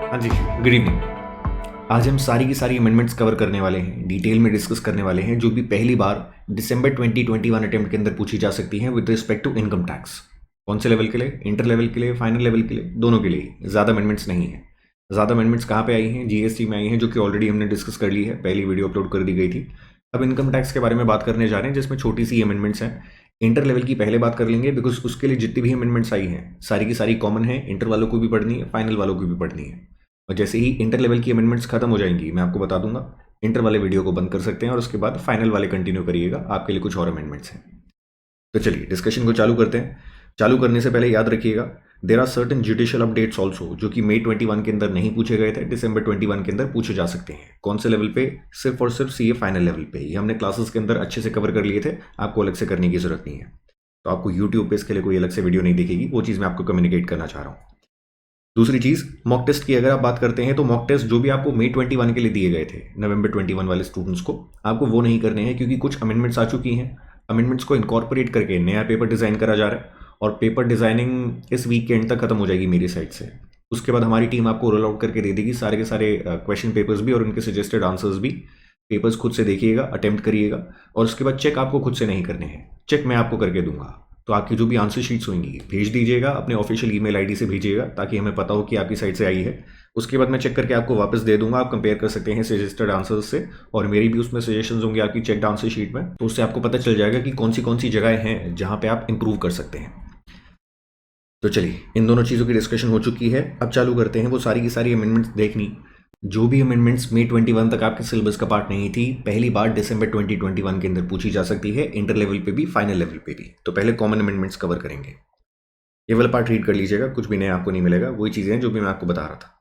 हाँ जी, good evening. आज हम सारी की सारी अमेंडमेंट्स कवर करने वाले हैं, डिटेल में डिस्कस करने वाले हैं, जो भी पहली बार दिसंबर 2021 अटेम्प्ट के अंदर पूछी जा सकती हैं with respect to income tax. कौन से लेवल के लिए? इंटर लेवल के लिए, फाइनल लेवल के लिए, दोनों के लिए। ज़्यादा अमेंडमेंट्स नहीं है। ज़्यादा अमेंडमेंट्स कहाँ पे आई हैं? जीएसटी में आई हैं, जो कि ऑलरेडी हमने डिस्कस कर ली है, पहली वीडियो अपलोड कर दी गई थी। अब इनकम टैक्स के बारे में बात करने जा रहे हैं, जिसमें छोटी सी अमेंडमेंट्स हैं। इंटर लेवल की पहले बात कर लेंगे, बिकॉज उसके लिए जितनी भी अमेंडमेंट्स आई हैं सारी की सारी कॉमन है, इंटर वालों को भी पढ़नी है, फाइनल वालों को भी पढ़नी है। और जैसे ही इंटर लेवल की अमेंडमेंट्स खत्म हो जाएंगी मैं आपको बता दूंगा, इंटर वाले वीडियो को बंद कर सकते हैं और उसके बाद फाइनल वाले कंटिन्यू करिएगा, आपके लिए कुछ और अमेंडमेंट्स हैं। तो चलिए डिस्कशन को चालू करते हैं। चालू करने से पहले याद रखिएगा, there are certain judicial updates also, जो कि मई 21 के अंदर नहीं पूछे गए थे, दिसंबर 21 के अंदर पूछे जा सकते हैं। कौन से लेवल पे? सिर्फ और सिर्फ सीए फाइनल लेवल पे। ये हमने क्लासेस के अंदर अच्छे से कवर कर लिए थे, आपको अलग से करने की जरूरत नहीं है। तो आपको यूट्यूब पे इसके लिए कोई अलग से वीडियो नहीं दिखेगी, वो चीज़ मैं आपको कम्युनिकेट करना चाह रहा हूँ। दूसरी चीज़, मॉक टेस्ट की अगर आप बात करते हैं तो मॉक टेस्ट जो भी आपको मई 21 के लिए दिए गए थे नवंबर 21 वाले स्टूडेंट्स को, आपको वो नहीं करने हैं, क्योंकि कुछ अमेंडमेंट्स आ चुकी हैं। अमेंडमेंट्स को इनकॉर्पोरेट करके नया पेपर डिज़ाइन करा जा रहा है और पेपर डिज़ाइनिंग इस वीक के एंड तक खत्म हो जाएगी मेरी साइड से। उसके बाद हमारी टीम आपको रोल आउट करके दे देगी सारे के सारे क्वेश्चन पेपर्स भी और उनके सजेस्टेड आंसर्स भी। पेपर्स खुद से देखिएगा, अटेम्प्ट करिएगा और उसके बाद चेक आपको खुद से नहीं करने हैं, चेक मैं आपको करके दूंगा। तो आपकी जो भी आंसर शीट्स होंगी भेज दीजिएगा, अपने ऑफिशियल ईमेल आईडी से भेजिएगा, ताकि हमें पता हो कि आपकी साइड से आई है। उसके बाद मैं चेक करके आपको वापस दे दूंगा, आप कंपेयर कर सकते हैं सजेस्टेड आंसर्स से, और मेरी भी उसमें सजेशंस होंगे आपकी चेक्ड आंसर शीट में, तो उससे आपको पता चल जाएगा कि कौन सी जगह हैं जहाँ पे आप इंप्रूव कर सकते हैं। तो चलिए, इन दोनों चीज़ों की डिस्कशन हो चुकी है, अब चालू करते हैं वो सारी की सारी अमेंडमेंट्स देखनी जो भी अमेंडमेंट्स मई 21 तक आपके सिलेबस का पार्ट नहीं थी, पहली बार दिसंबर 2021 के अंदर पूछी जा सकती है, इंटर लेवल पे भी, फाइनल लेवल पे भी। तो पहले कॉमन अमेंडमेंट्स कवर करेंगे। ये वाला पार्ट रीड कर लीजिएगा, कुछ भी नया आपको नहीं मिलेगा, वही चीज़ें हैं जो भी मैं आपको बता रहा था।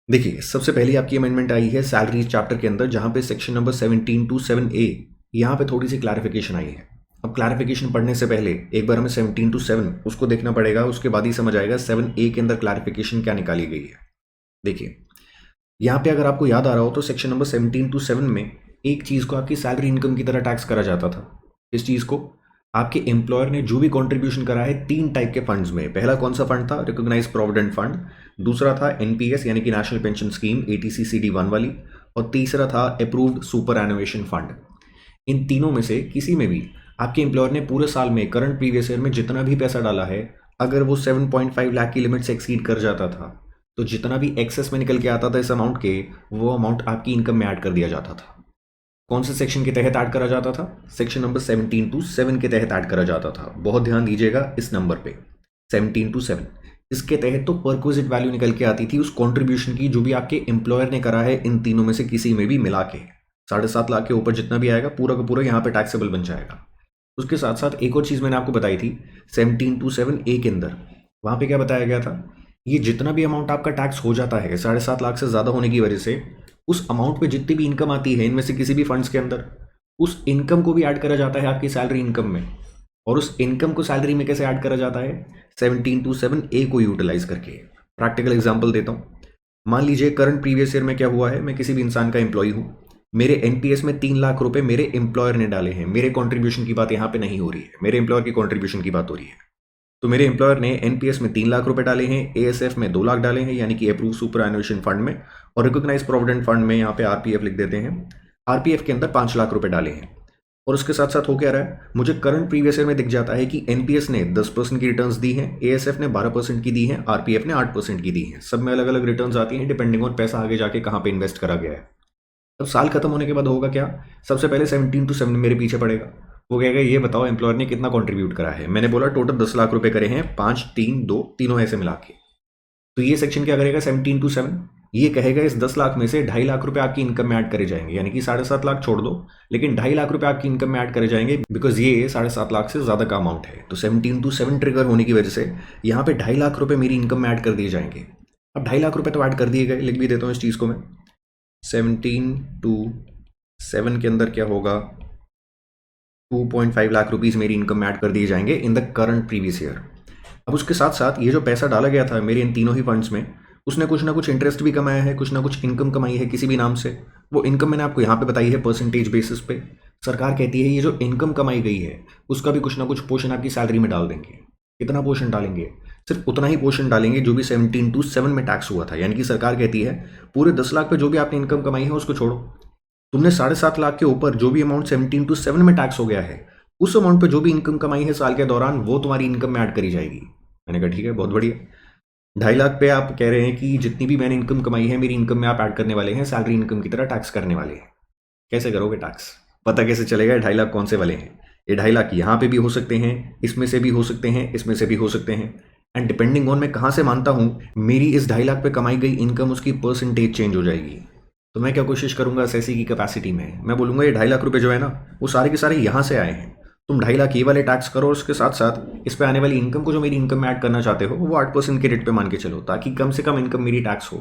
देखिए, सबसे पहले आपकी अमेंडमेंट आई है सैलरीज चैप्टर के अंदर, जहाँ पे सेक्शन नंबर 17 to 7A, यहाँ पे थोड़ी सी क्लैरिफिकेशन आई है। अब क्लैरिफिकेशन पढ़ने से पहले एक बार हमें 17 to 7 उसको देखना पड़ेगा, उसके बाद ही समझ आएगा 7A के अंदर क्लैरिफिकेशन क्या निकाली गई है। देखिए, यहाँ पे अगर आपको याद आ रहा हो तो सेक्शन नंबर 17 to 7 में एक चीज़ को आपकी सैलरी इनकम की तरह टैक्स करा जाता था। इस चीज़ को आपके एम्प्लॉयर ने जो भी कंट्रीब्यूशन करा है 3 टाइप के फंड्स में। पहला कौन सा फंड था? Recognised provident fund. दूसरा था एनपीएस यानी कि national pension scheme ATC CD1 वाली। और तीसरा था अप्रूव्ड सुपर एनुएशन फंड। इन तीनों में से किसी में भी आपके एम्प्लॉयर ने पूरे साल में करंट प्रीवियस ईयर में जितना भी पैसा डाला है, अगर वो 7.5 लाख की लिमिट से एक्सीड कर जाता था, तो जितना भी एक्सेस में निकल के आता था इस अमाउंट के, वो अमाउंट आपकी इनकम में ऐड कर दिया जाता था। कौन से सेक्शन के तहत ऐड करा जाता था? सेक्शन नंबर 17 to 7 के तहत ऐड करा जाता था। बहुत ध्यान दीजिएगा इस नंबर पे, 17 to 7। इसके तहत तो परक्विजिट वैल्यू निकल के आती थी उस कंट्रीब्यूशन की जो भी आपके एम्प्लॉयर ने करा है, इन तीनों में से किसी में भी मिला के 7.5 लाख के ऊपर जितना भी आएगा पूरा का पूरा यहाँ पे टैक्सेबल बन जाएगा। उसके साथ साथ एक और चीज़ मैंने आपको बताई थी 17 to 7A के अंदर, वहाँ पे क्या बताया गया था? ये जितना भी अमाउंट आपका टैक्स हो जाता है 7.5 लाख से ज़्यादा होने की वजह से, उस अमाउंट पे जितनी भी इनकम आती है इनमें से किसी भी फंड्स के अंदर, उस इनकम को भी ऐड करा जाता है आपकी सैलरी इनकम में। और उस इनकम को सैलरी में कैसे ऐड करा जाता है? 17 to 7A को यूटिलाइज करके। प्रैक्टिकल एग्जाम्पल देता हूँ। मान लीजिए करंट प्रीवियस ईयर में क्या हुआ है, मैं किसी भी इंसान का एम्प्लॉय हूँ, मेरे एनपीएस में 3 लाख रुपए मेरे एम्प्लॉयर ने डाले हैं। मेरे कॉन्ट्रीब्यूशन की बात यहाँ पे नहीं हो रही है, मेरे एम्प्लॉयर की कॉन्ट्रीब्यूशन की बात हो रही है। तो मेरे एम्प्लॉयर ने एनपीएस में 3 लाख रुपए डाले हैं, एएसएफ में 2 लाख डाले हैं यानी कि अप्रूव सुपर एनुएशन फंड में, और रिकॉग्नाइज प्रोविडेंट फंड में यहाँ पे आरपीएफ लिख देते हैं, आरपीएफ के अंदर 5 लाख रुपए डाले हैं। और उसके साथ साथ हो क्या रहा है, मुझे करंट प्रीवियस ईयर में दिख जाता है कि एनपीएस ने 10% की रिटर्न्स दी हैं, एएसएफ ने 12% की दी हैं, आरपीएफ ने 8% की दी हैं। सब में अलग अलग रिटर्न्स आती हैं डिपेंडिंग ऑन पैसा आगे जाके कहाँ पे इन्वेस्ट करा गया है। अब साल खत्म होने के बाद होगा क्या? सबसे पहले 17 to 7 मेरे पीछे पड़ेगा। वो कहेगा ये बताओ एम्प्लॉयर ने कितना कंट्रीब्यूट करा है। मैंने बोला टोटल 10 लाख रुपए करे हैं, 5, 3, 2 तीनों ऐसे मिला के। तो ये सेक्शन क्या करेगा? 17 to 7 ये कहेगा इस 10 लाख में से 2.5 लाख रुपए आपकी इनकम में ऐड करे जाएंगे, यानी कि 7.5 लाख छोड़ दो, लेकिन 2.5 लाख रुपए आपकी इनकम में ऐड करे जाएंगे, बिकॉज ये 7.5 लाख से ज़्यादा का अमाउंट है। तो 17 to 7 ट्रिगर होने की वजह से यहाँ पे 2.5 लाख रुपए मेरी इनकम में ऐड कर दिए जाएंगे। अब 2.5 लाख रुपए तो ऐड कर दिए गए, लिख भी देता हूँ इस चीज़ को मैं। 17 to 7 के अंदर क्या होगा? 2.5 लाख रुपीज़ मेरी इनकम में ऐड कर दिए जाएंगे in the current previous year. अब उसके साथ साथ ये जो पैसा डाला गया था मेरे इन तीनों ही फंड्स में, उसने कुछ ना कुछ इंटरेस्ट भी कमाया है, कुछ ना कुछ इनकम कमाई है किसी भी नाम से। वो इनकम मैंने आपको यहाँ पे बताई है परसेंटेज बेसिस पे। सरकार कहती है ये जो इनकम कमाई गई है उसका भी कुछ ना कुछ पोर्शन आपकी सैलरी में डाल देंगे। कितना पोर्शन डालेंगे? सिर्फ उतना ही पोर्शन डालेंगे जो भी 17(2)(7 में टैक्स हुआ था। यानी कि सरकार कहती है पूरे 10 लाख पे जो भी आपने इनकम कमाई है उसको छोड़ो, तुमने 7.5 लाख के ऊपर जो भी अमाउंट 17(2)(7 में टैक्स हो गया है उस अमाउंट पे जो भी इनकम कमाई है साल के दौरान वो तुम्हारी इनकम में ऐड करी जाएगी। मैंने कहा ठीक है, बहुत बढ़िया। 2.5 लाख पे आप कह रहे हैं कि जितनी भी मैंने इनकम कमाई है मेरी इनकम में आप ऐड करने वाले हैं, सैलरी इनकम की तरह टैक्स करने वाले हैं। कैसे करोगे टैक्स? पता कैसे चलेगा 2.5 लाख कौन से वाले हैं? ये 2.5 लाख यहाँ पे भी हो सकते हैं, इसमें से भी हो सकते हैं, इसमें से भी हो सकते हैं। एंड डिपेंडिंग ऑन मैं कहाँ से मानता हूँ मेरी इस 2.5 लाख पे कमाई गई इनकम उसकी परसेंटेज चेंज हो जाएगी। तो मैं क्या कोशिश करूंगा एसएससी की कैपेसिटी में, मैं बोलूंगा ये 2.5 लाख रुपए जो है ना वो सारे के सारे यहाँ से आए हैं, तुम 2.5 लाख ये वाले टैक्स करो और उसके साथ साथ इस पे आने वाली इनकम को जो मेरी इनकम में ऐड करना चाहते हो वो 8% के रेट पे मान के चलो, ताकि कम से कम इनकम मेरी टैक्स हो।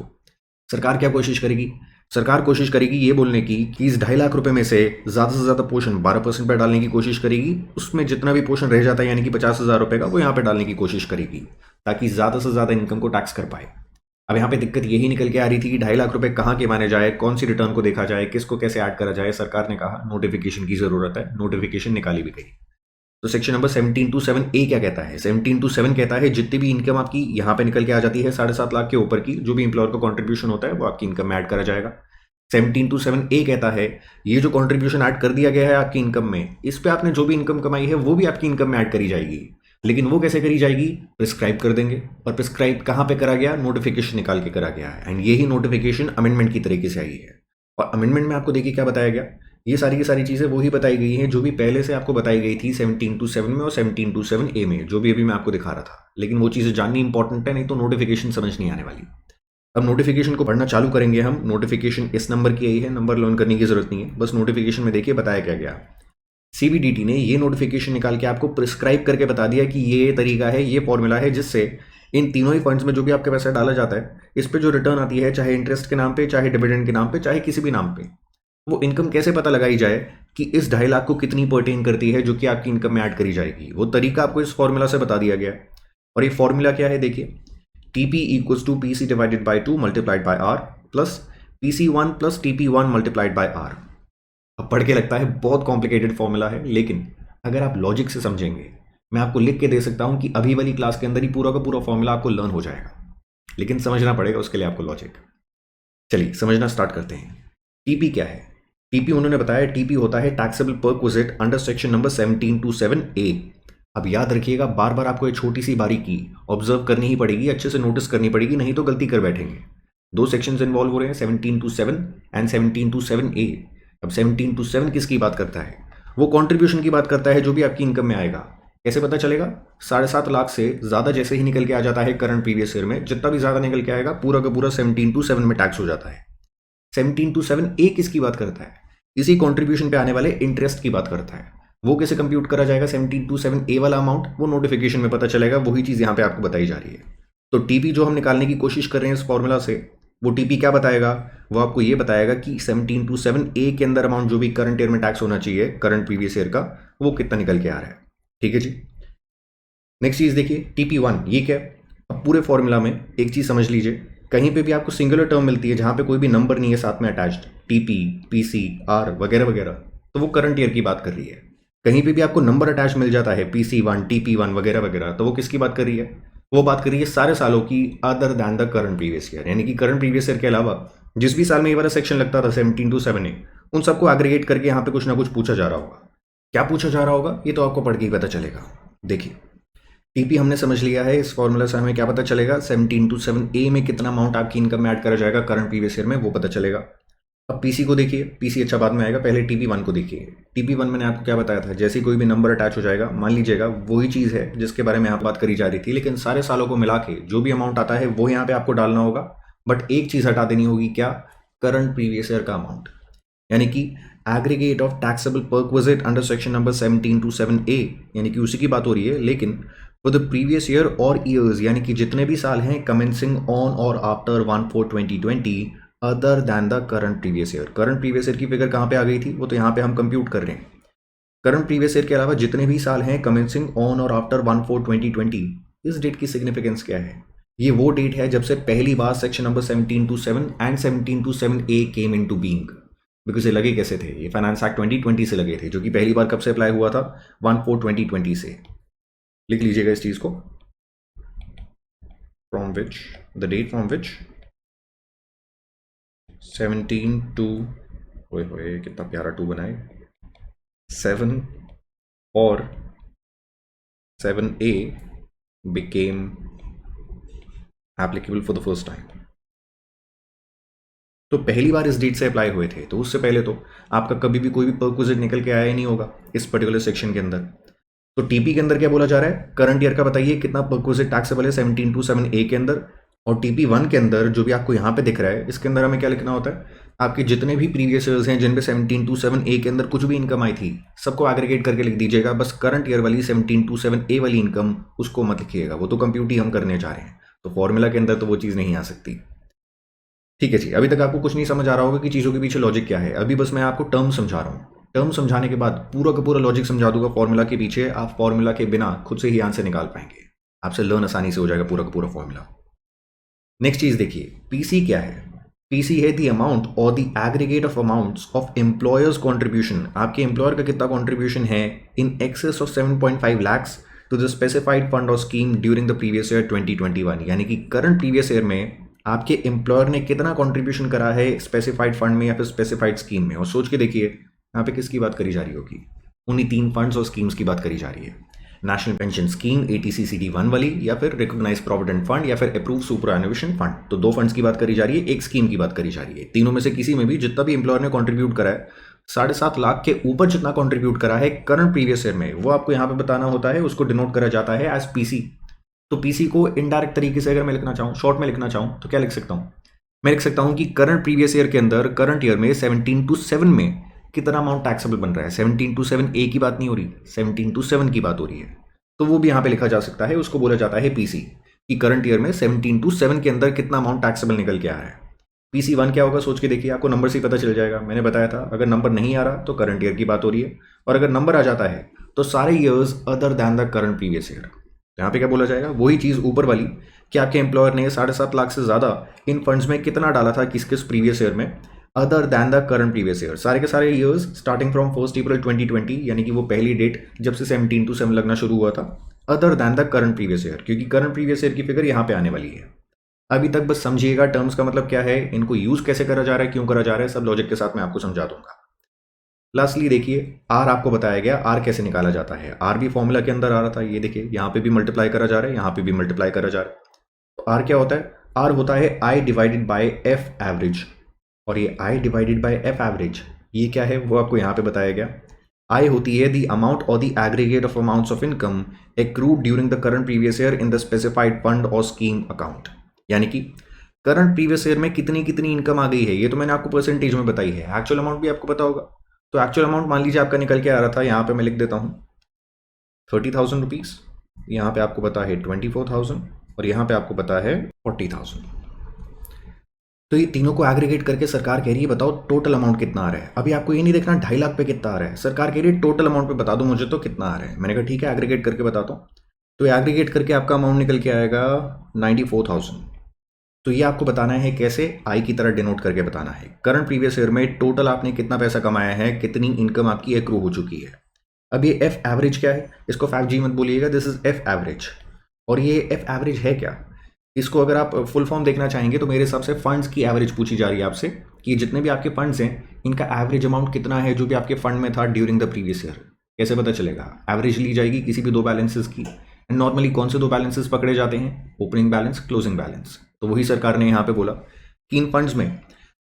सरकार क्या कोशिश करेगी? सरकार कोशिश करेगी ये बोलने की कि इस 2.5 लाख रुपए में से ज़्यादा पोर्शन 12% पर डालने की कोशिश करेगी, उसमें जितना भी पोर्शन रह जाता है यानी कि 50,000 रुपये का वो यहाँ पे डालने की कोशिश करेगी, ताकि ज़्यादा से ज़्यादा इनकम को टैक्स कर पाए। अब यहाँ पे दिक्कत यही निकल के आ रही थी कि 2.5 लाख रुपए कहाँ के माने जाए, कौन सी रिटर्न को देखा जाए, किसको कैसे ऐड करा जाए। सरकार ने कहा नोटिफिकेशन की ज़रूरत है, नोटिफिकेशन निकाली भी गई। तो सेक्शन नंबर 17(2)(7) क्या कहता है? 17(2)(7) कहता है जितनी भी इनकम आपकी यहाँ पे निकल के आ जाती है 7.5 लाख के ऊपर की, जो भी एम्प्लॉयर का कॉन्ट्रीब्यूशन होता है वो आपकी इनकम में ऐड करा जाएगा। 17(2)(7) कहता है ये जो कॉन्ट्रीब्यूशन ऐड कर दिया गया है आपकी इनकम में, इस पे आपने जो भी इनकम कमाई है वो भी आपकी इनकम में ऐड करी जाएगी। लेकिन वो कैसे करी जाएगी? प्रिस्क्राइब कर देंगे। और प्रिस्क्राइब कहाँ पे करा गया? नोटिफिकेशन निकाल के करा गया है। एंड यही नोटिफिकेशन अमेंडमेंट की तरीके से आई है। और अमेंडमेंट में आपको देखिए क्या बताया गया, ये सारी की सारी चीज़ें वही बताई गई हैं जो भी पहले से आपको बताई गई थी 17(2)(7 में और 17(2)(7) में, जो भी अभी मैं आपको दिखा रहा था। लेकिन वो चीज़ें जाननी इंपॉर्टेंट है, नहीं तो नोटिफिकेशन समझ नहीं आने वाली। अब नोटिफिकेशन को पढ़ना चालू करेंगे हम। नोटिफिकेशन इस नंबर की आई है, नंबर लर्न करने की जरूरत नहीं है, बस नोटिफिकेशन में देखिए बताया क्या गया। सीबीडीटी ने ये नोटिफिकेशन निकाल के आपको प्रिस्क्राइब करके बता दिया कि ये तरीका है, ये फॉर्मूला है जिससे इन तीनों ही फंड्स में जो भी आपके पैसा डाला जाता है इस पे जो रिटर्न आती है, चाहे इंटरेस्ट के नाम पे, चाहे डिविडेंड के नाम पे, चाहे किसी भी नाम पे, वो इनकम कैसे पता लगाई जाए कि इस 2.5 लाख को कितनी पर्टेन करती है जो कि आपकी इनकम में ऐड करी जाएगी। वो तरीका आपको इस फॉर्मूला से बता दिया गया है। और ये फॉर्मूला क्या है देखिए, TP = PC divided by 2 multiplied by R plus PC1 plus TP1 multiplied by R। अब पढ़ के लगता है बहुत कॉम्प्लिकेटेड फॉर्मूला है, लेकिन अगर आप लॉजिक से समझेंगे, मैं आपको लिख के दे सकता हूं कि अभी वाली क्लास के अंदर ही पूरा का पूरा फॉर्मूला आपको लर्न हो जाएगा, लेकिन समझना पड़ेगा उसके लिए आपको लॉजिक। चलिए समझना स्टार्ट करते हैं। टीपी क्या है? टीपी उन्होंने बताया टीपी होता है taxable perquisite under section number 17(2)(7)(a। अब याद रखिएगा, बार बार आपको एक छोटी सी बारीकी ऑब्जर्व करनी ही पड़ेगी, अच्छे से नोटिस करनी पड़ेगी, नहीं तो गलती कर बैठेंगे। दो सेक्शंस इन्वॉल्व हो रहे हैं, 17(2)(7) एंड 17(2)(7)(a। अब 17(2)(7) किसकी बात करता है? वो कॉन्ट्रीब्यूशन की बात करता है जो भी आपकी इनकम में आएगा। कैसे पता चलेगा? 7.5 लाख से ज़्यादा जैसे ही निकल के आ जाता है करंट प्रीवियस ईयर में, जितना भी ज़्यादा निकल के आएगा पूरा का पूरा 17(2)(7) में टैक्स हो जाता है। 17(2)(7)(a किसकी बात करता है? इसी कॉन्ट्रीब्यूशन पे आने वाले इंटरेस्ट की बात करता है। वो कैसे कंप्यूट करा जाएगा? 17(2)(7)(a) वाला अमाउंट वो नोटिफिकेशन में पता चलेगा, वही चीज़ यहाँ पे आपको बताई जा रही है। तो टीपी जो हम निकालने की कोशिश कर रहे हैं इस फॉर्मूला से, वो टीपी क्या बताएगा? वो आपको ये बताएगा कि 17(2)(7)(a के अंदर अमाउंट जो भी करंट ईयर में टैक्स होना चाहिए करंट प्रीवियस ईयर का, वो कितना निकल के आ रहा है। ठीक है जी। नेक्स्ट चीज़ देखिए, TP1 ये क्या? अब पूरे फॉर्मूला में एक चीज़ समझ लीजिए, कहीं पे भी आपको सिंगुलर टर्म मिलती है जहाँ पे कोई भी नंबर नहीं है साथ में अटैच्ड, TP, PC, R वगैरह वगैरह, तो वो करंट ईयर की बात कर रही है। कहीं पे भी आपको नंबर अटैच मिल जाता है PC1, TP1 वगैरह वगैरह, तो वो किसकी बात कर रही है? वो बात कर रही है सारे सालों की other than the current previous year. यानी कि करंट प्रीवियस ईयर के अलावा जिस भी साल में ये वाला सेक्शन लगता था 17(2)(7)(a, उन सबको एग्रीगेट करके यहाँ पे कुछ ना कुछ पूछा जा रहा होगा। क्या पूछा जा रहा होगा ये तो आपको पढ़ के ही पता चलेगा। देखिए टीपी हमने समझ लिया है, इस फॉर्मूला से हमें क्या पता चलेगा? 17(2)(7)(a में कितना अमाउंट आपकी इनकम में ऐड करा जाएगा करंट प्रीवियस ईयर में, वो पता चलेगा। अब पीसी को देखिए, पीसी अच्छा बाद में आएगा, पहले TP1 को देखिए। TP1 मैंने आपको क्या बताया था, जैसे कोई भी नंबर अटैच हो जाएगा, मान लीजिएगा वही चीज़ है जिसके बारे में यहाँ बात करी जा रही थी, लेकिन सारे सालों को मिला के जो भी अमाउंट आता है वो यहाँ पे आपको डालना होगा। बट एक चीज़ हटा देनी होगी, क्या? करंट प्रीवियस ईयर का अमाउंट, यानी कि aggregate of taxable perquisite under section number 17(2)(7)(a, यानी कि उसी की बात हो रही है। लेकिन फॉर द प्रीवियस ईयर और ईयर्स, यानी कि जितने भी साल हैं कमेंसिंग ऑन और after 1/4/2020 other than the current previous year. Current previous year की फिगर कहाँ पे आ गई थी? वो तो यहाँ पे हम कंप्यूट कर रहे हैं। करंट प्रीवियस ईयर के अलावा जितने भी साल हैं कमेंसिंग ऑन और आफ्टर 1/4/2020, इस डेट की सिग्निफिकेंस क्या है? ये वो डेट है जब से पहली बार section number 17(2)(7) and 17(2)(7)(a came into being. Because ये लगे कैसे थे? ये फाइनेंस एक्ट 2020 से लगे थे, जो कि पहली बार कब से अप्लाई हुआ था? 1/4/2020 से। लिख लीजिएगा इस चीज़ को। From which the date from which 17 to, ओए कितना प्यारा 2 बनाए, 7 और 7A became applicable for the first time। तो पहली बार इस डेट से अप्लाई हुए थे, तो उससे पहले तो आपका कभी भी कोई भी परक्विजिट निकल के आया ही नहीं होगा इस पर्टिकुलर सेक्शन के अंदर। तो टीपी के अंदर क्या बोला जा रहा है, करंट ईयर का बताइए कितना परक्विजिट टैक्सेबल है 1727A के अंदर, और टीपी 1 के अंदर जो भी आपको यहाँ पे दिख रहा है इसके अंदर हमें क्या लिखना होता है, आपके जितने भी प्रीवियस ईयर्स हैं जिन पे 1727A के अंदर कुछ भी इनकम आई थी सबको एग्रीगेट करके लिख दीजिएगा। बस करंट ईयर वाली 1727A वाली इनकम उसको मत लिखिएगा, वो तो कंप्यूट ही हम करने जा रहे हैं, तो फॉर्मूला के अंदर तो वो चीज़ नहीं आ सकती। ठीक है जी, अभी तक आपको कुछ नहीं समझ आ रहा होगा कि चीज़ों के पीछे लॉजिक क्या है। अभी बस मैं आपको टर्म समझा रहा हूँ, टर्म समझाने के बाद पूरा का पूरा लॉजिक समझा दूंगा फॉर्मूला के पीछे, आप फॉर्मूला के बिना खुद से ही आंसर निकाल पाएंगे, आपसे लर्न आसानी से हो जाएगा पूरा का पूरा फॉर्मूला। नेक्स्ट चीज़ देखिए, पीसी क्या है, पीसी है the amount or the aggregate of amounts of employer's contribution, आपके एम्प्लॉयर का कितना कॉन्ट्रीब्यूशन है in excess of 7.5 lakhs to the specified fund or scheme during the previous year 2021, यानी कि करंट प्रीवियस ईयर में आपके एम्प्लॉयर ने कितना कंट्रीब्यूशन करा है स्पेसिफाइड फंड में या फिर स्पेसिफाइड स्कीम में। और सोच के देखिए यहाँ पे किसकी बात करी जा रही होगी, उन्हीं 3 फंड्स और स्कीम्स की बात करी जा रही है, नेशनल पेंशन स्कीम ATC-CD1 वाली, या फिर रिकॉग्नाइज प्रोविडेंट फंड, या फिर अप्रूव सुपरएनुएशन फंड। तो 2 फंड्स की बात करी जा रही है, एक स्कीम की बात करी जा रही है। तीनों में से किसी में भी जितना भी एम्प्लॉयर ने कॉन्ट्रीब्यूट करा है 7.5 लाख के ऊपर जितना कॉन्ट्रीब्यूट करा है करंट प्रीवियस ईयर में, वो आपको यहाँ पे बताना होता है, उसको डिनोट करा जाता है एज पीसी। तो पीसी को इनडायरेक्ट तरीके से अगर मैं लिखना चाहूँ, शॉर्ट में लिखना चाहूँ, तो क्या लिख सकता हूँ, मैं लिख सकता हूँ कि करंट प्रीवियस ईयर के अंदर करंट ईयर में 17-7 में कितना अमाउंट टैक्सेबल बन रहा है। 17-7A की बात नहीं हो रही, 17-7 की बात हो रही है, तो वो भी यहाँ पे लिखा जा सकता है, उसको बोला जाता है पीसी, कि करंट ईयर में 17-7 के अंदर कितना अमाउंट टैक्सेबल निकल के आ रहा है। पीसी 1 क्या होगा सोच के देखिए, आपको नंबर से ही पता चल जाएगा, मैंने बताया था अगर नंबर नहीं आ रहा तो करंट ईयर की बात हो रही है, और अगर नंबर आ जाता है तो सारे years other than the current previous year. यहाँ पे क्या बोला जाएगा, वही चीज़ ऊपर वाली कि आपके एम्प्लॉयर ने 7.5 लाख से ज़्यादा इन फंड्स में कितना डाला था किस किस प्रीवियस ईयर में, other than the current previous year, सारे के सारे ईयर्स स्टार्टिंग फ्रॉम 1 अप्रैल 2020, यानी कि वो पहली डेट जब से 17-7 लगना शुरू हुआ था, other than the current previous year, क्योंकि करंट प्रीवियस ईयर की फिगर यहाँ पे आने वाली है। अभी तक बस समझिएगा टर्म्स का मतलब क्या है, इनको यूज़ कैसे करा जा रहा है, क्यों करा जा रहा है, सब लॉजिक के साथ मैं आपको समझा दूंगा। लास्टली देखिए, आर आपको बताया गया, आर कैसे निकाला जाता है, आर भी फॉर्मूला के अंदर आ रहा था, ये देखिए यहाँ पे भी मल्टीप्लाई करा जा रहा है, यहाँ पे भी मल्टीप्लाई करा जा रहा है। तो आर क्या होता है, आर होता है I divided by F average, और ये I divided by F average ये क्या है वो आपको यहाँ पे बताया गया। आई होती है the amount or the aggregate of amounts of income accrued during the current previous year in the specified fund or scheme account, यानी कि करंट प्रीवियस ईयर में कितनी कितनी इनकम आ गई है, ये तो मैंने आपको परसेंटेज में बताई है, एक्चुअल अमाउंट भी आपको पता होगा। तो एक्चुअल अमाउंट मान लीजिए आपका निकल के आ रहा था, यहाँ पे मैं लिख देता हूँ 30,000 रुपीज़, यहाँ पे आपको पता है 24,000, और यहाँ पे आपको पता है 40,000। तो ये तीनों को एग्रीगेट करके सरकार कह रही है बताओ टोटल अमाउंट कितना आ रहा है। अभी आपको ये नहीं देखना 2.5 लाख पे कितना आ रहा है, सरकार कह रही है टोटल अमाउंट पे बता दो मुझे तो कितना आ रहा है। मैंने कहा ठीक है एग्रीगेट करके बताता हूँ। तो एग्रीगेट करके आपका अमाउंट निकल के आएगा 94,000। तो ये आपको बताना है कैसे, आई की तरह डिनोट करके बताना है। करंट प्रीवियस ईयर में टोटल आपने कितना पैसा कमाया है, कितनी इनकम आपकी एक्रू हो चुकी है। अब ये एफ एवरेज क्या है, इसको 5G मत बोलिएगा, दिस इज एफ एवरेज। और ये एफ एवरेज है क्या, इसको अगर आप फुल फॉर्म देखना चाहेंगे तो मेरे हिसाब से फंड्स की एवरेज पूछी जा रही है आपसे, कि जितने भी आपके फंड्स हैं इनका एवरेज अमाउंट कितना है जो भी आपके फंड में था ड्यूरिंग द प्रीवियस ईयर। कैसे पता चलेगा, एवरेज ली जाएगी किसी भी 2 बैलेंसेस की। एंड नॉर्मली कौन से 2 बैलेंसेस पकड़े जाते हैं, ओपनिंग बैलेंस, क्लोजिंग बैलेंस। तो वही सरकार ने यहाँ पे बोला कि इन फंड्स में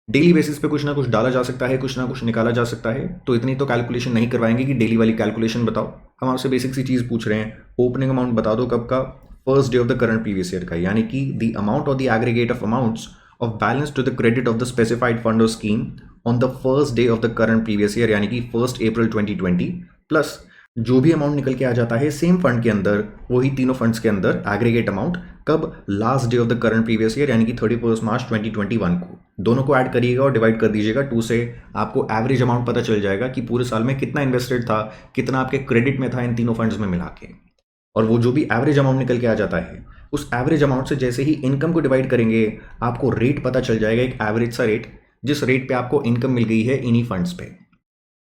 डेली बेसिस पे कुछ ना कुछ डाला जा सकता है, कुछ ना कुछ निकाला जा सकता है। तो इतनी तो कैलकुलेशन नहीं करवाएंगे कि डेली वाली कैलकुलेशन बताओ, हम आपसे बेसिक सी चीज़ पूछ रहे हैं, ओपनिंग अमाउंट बता दो कब का, first day of the current previous year का, यानी कि the amount or the aggregate of amounts of balance to the credit of the specified fund or scheme on the first day of the current previous year, यानी कि 1 अप्रैल 2020, plus जो भी amount निकल के आ जाता है सेम फंड के अंदर, वही तीनों फंड्स के अंदर एग्रीगेट अमाउंट कब, last day of the current previous year, यानी कि 31 मार्च 2021 को। दोनों को ऐड करिएगा और डिवाइड कर दीजिएगा 2 से, आपको एवरेज अमाउंट पता चल जाएगा कि पूरे साल में कितना इन्वेस्टेड था, कितना आपके क्रेडिट में था इन तीनों फंड्स में मिला के। और वो जो भी एवरेज अमाउंट निकल के आ जाता है, उस एवरेज अमाउंट से जैसे ही इनकम को डिवाइड करेंगे आपको रेट पता चल जाएगा, एक एवरेज सा रेट, जिस रेट पे आपको इनकम मिल गई है इन्हीं फंड्स पे।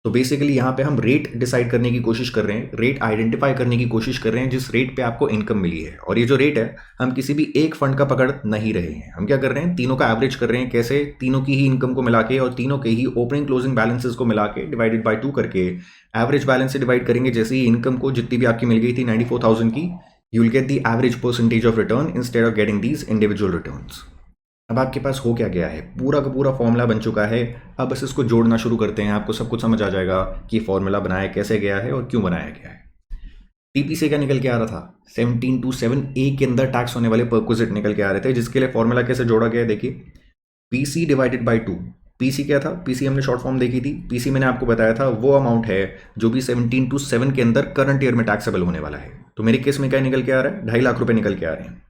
तो बेसिकली यहाँ पे हम रेट डिसाइड करने की कोशिश कर रहे हैं, रेट आइडेंटिफाई करने की कोशिश कर रहे हैं जिस रेट पे आपको इनकम मिली है। और ये जो रेट है हम किसी भी एक फंड का पकड़ नहीं रहे हैं, हम क्या कर रहे हैं, तीनों का एवरेज कर रहे हैं। कैसे? तीनों की ही इनकम को मिला के और तीनों के ही ओपनिंग क्लोजिंग बैलेंसेस को मिला के डिवाइडेड बाय 2 करके एवरेज बैलेंस से डिवाइड करेंगे। जैसे ही इनकम को जितनी भी आपकी मिल गई थी 94,000 की, you will get the average percentage of return instead of getting these individual returns. अब आपके पास हो क्या गया है, पूरा का पूरा फॉर्मूला बन चुका है। अब बस इसको जोड़ना शुरू करते हैं, आपको सब कुछ समझ आ जाएगा कि फॉर्मूला बनाया कैसे गया है और क्यों बनाया गया है। टीपी से क्या निकल के आ रहा था, 1727A के अंदर टैक्स होने वाले परक्विजिट निकल के आ रहे थे, जिसके लिए फॉर्मूला कैसे जोड़ा गया है देखिए, पीसी डिवाइडेड बाई 2। पीसी क्या था? पीसी हमने शॉर्ट फॉर्म देखी थी। पीसी मैंने आपको बताया था वो अमाउंट है जो भी 1727 के अंदर करंट ईयर में टैक्सेबल होने वाला है। तो मेरे केस में क्या निकल के आ रहा है, 2.5 लाख रुपए निकल के आ रहे हैं।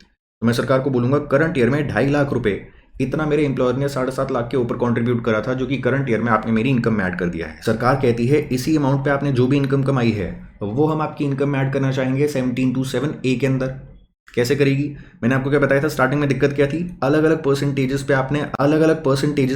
तो मैं सरकार को बोलूंगा करंट ईयर में 2.5 लाख रुपए इतना मेरे एम्प्लॉयर ने 7.5 लाख के ऊपर कंट्रीब्यूट करा था, जो कि करंट ईयर में आपने मेरी इनकम में ऐड कर दिया है। सरकार कहती है इसी अमाउंट पे आपने जो भी इनकम कमाई है वो हम आपकी इनकम में ऐड करना चाहेंगे 1727A के अंदर। कैसे करेगी? मैंने आपको क्या बताया था स्टार्टिंग में, दिक्कत क्या थी, अलग अलग परसेंटेजेस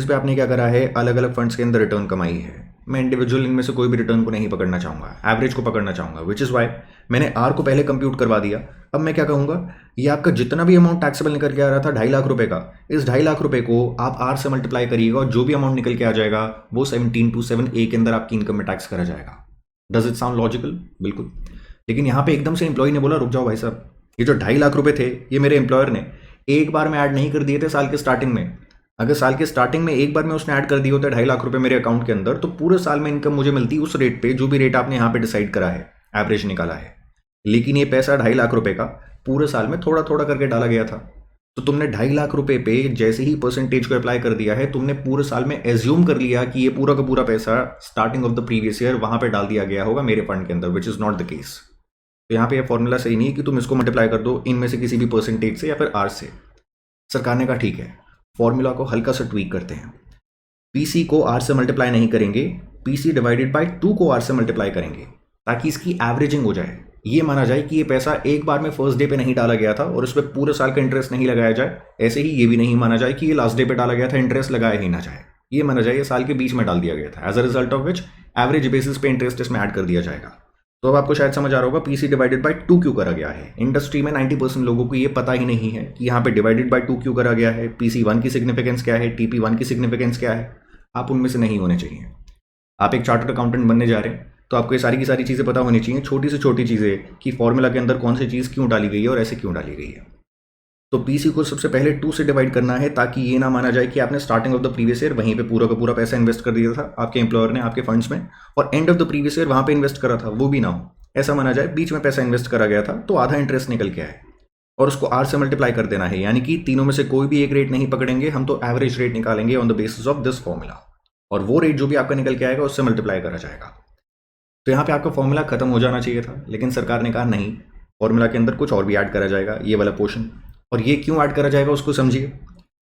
पे आपने क्या करा है, अलग अलग फंड्स के अंदर रिटर्न कमाई है। मैं इंडिविजुअल इनमें से कोई भी रिटर्न को नहीं पकड़ना चाहूंगा, एवरेज को पकड़ना चाहूंगा, विच इज वाई मैंने आर को पहले कंप्यूट करवा दिया। अब मैं क्या कहूंगा, ये आपका जितना भी अमाउंट टैक्सेबल निकल के आ रहा था 2.5 लाख रुपए का, इस 2.5 लाख रुपए को आप आर से मल्टीप्लाई करिएगा और जो भी अमाउंट निकल के आ जाएगा वो 1727A के अंदर आपकी इनकम में टैक्स करा जाएगा। Does it sound logical? बिल्कुल। लेकिन यहाँ पे एकदम से एम्प्लॉय ने बोला रुक जाओ भाई साहब, ये जो 2.5 लाख रुपए थे ये मेरे एम्प्लॉयर ने एक बार में ऐड नहीं कर दिए थे साल के स्टार्टिंग में। अगर साल के स्टार्टिंग में एक बार में उसने ऐड कर दिए होते 2.5 लाख रुपए मेरे अकाउंट के अंदर, तो पूरे साल में इनकम मुझे मिलती उस रेट पे जो भी रेट आपने यहाँ पे डिसाइड करा है, एवरेज निकाला है। लेकिन ये पैसा 2.5 लाख रुपए का पूरे साल में थोड़ा थोड़ा करके डाला गया था। तो तुमने 2.5 लाख रुपए पे जैसे ही परसेंटेज को अप्लाई कर दिया है, तुमने पूरे साल में एज्यूम कर लिया कि ये पूरा का पूरा पैसा starting of the previous year वहां पे डाल दिया गया होगा मेरे फंड के अंदर, which is not the case. तो यहाँ पे ये फॉर्मूला सही नहीं है कि तुम इसको मल्टीप्लाई कर दो इनमें से किसी भी परसेंटेज से या फिर आर से। सरकार ने कहा ठीक है, फॉर्मूला को हल्का सा ट्वीक करते हैं, पीसी को आर से मल्टीप्लाई नहीं करेंगे, पीसी डिवाइडेड बाय 2 को आर से मल्टीप्लाई करेंगे ताकि इसकी एवरेजिंग हो जाए। ये माना जाए कि ये पैसा एक बार में फर्स्ट डे पे नहीं डाला गया था और उस पर पूरे साल का इंटरेस्ट नहीं लगाया जाए। ऐसे ही ये भी नहीं माना जाए कि ये लास्ट डे पे डाला गया था, इंटरेस्ट लगाया ही ना जाए। ये माना जाए ये साल के बीच में डाल दिया गया था, as a result of which average basis पे इंटरेस्ट इसमें ऐड कर दिया जाएगा। तो अब आपको शायद समझ आ रहा होगा पीसी डिवाइडेड बाय 2 क्यों करा गया है। इंडस्ट्री में 90% लोगों को ये पता ही नहीं है कि यहाँ पे डिवाइडेड बाय 2 क्यों करा गया है, PC1 की सिग्निफिकेंस क्या है, TP1 की सिग्निफिकेंस क्या है। आप उनमें से नहीं होने चाहिए। आप एक चार्टर्ड अकाउंटेंट बनने जा रहे हैं तो आपको ये सारी की सारी चीज़ें पता होनी चाहिए, छोटी से छोटी चीज़ें कि फॉर्मूला के अंदर कौन सी चीज़ क्यों डाली गई है और ऐसे क्यों डाली गई है। तो पीसी को सबसे पहले 2 से डिवाइड करना है ताकि ये ना माना जाए कि आपने starting of the previous year वहीं पे पूरा का पूरा पैसा इन्वेस्ट कर दिया था आपके एम्प्लॉयर ने आपके फंड्स में, और and of the previous year वहां पे इन्वेस्ट करा था वो भी ना हो। ऐसा माना जाए बीच में पैसा इन्वेस्ट करा गया था तो आधा इंटरेस्ट निकल के आए और उसको आर से मल्टीप्लाई कर देना है, यानी कि तीनों में से कोई भी एक रेट नहीं पकड़ेंगे, हम तो एवरेज रेट निकालेंगे on the basis of this formula, और वो रेट जो भी आपका निकल के आएगा उससे मल्टीप्लाई करा जाएगा। तो यहाँ पे आपका फॉर्मूला खत्म हो जाना चाहिए था, लेकिन सरकार ने कहा नहीं, फॉर्मूला के अंदर कुछ और भी ऐड करा जाएगा, ये वाला पोर्शन। और ये क्यों ऐड करा जाएगा उसको समझिए।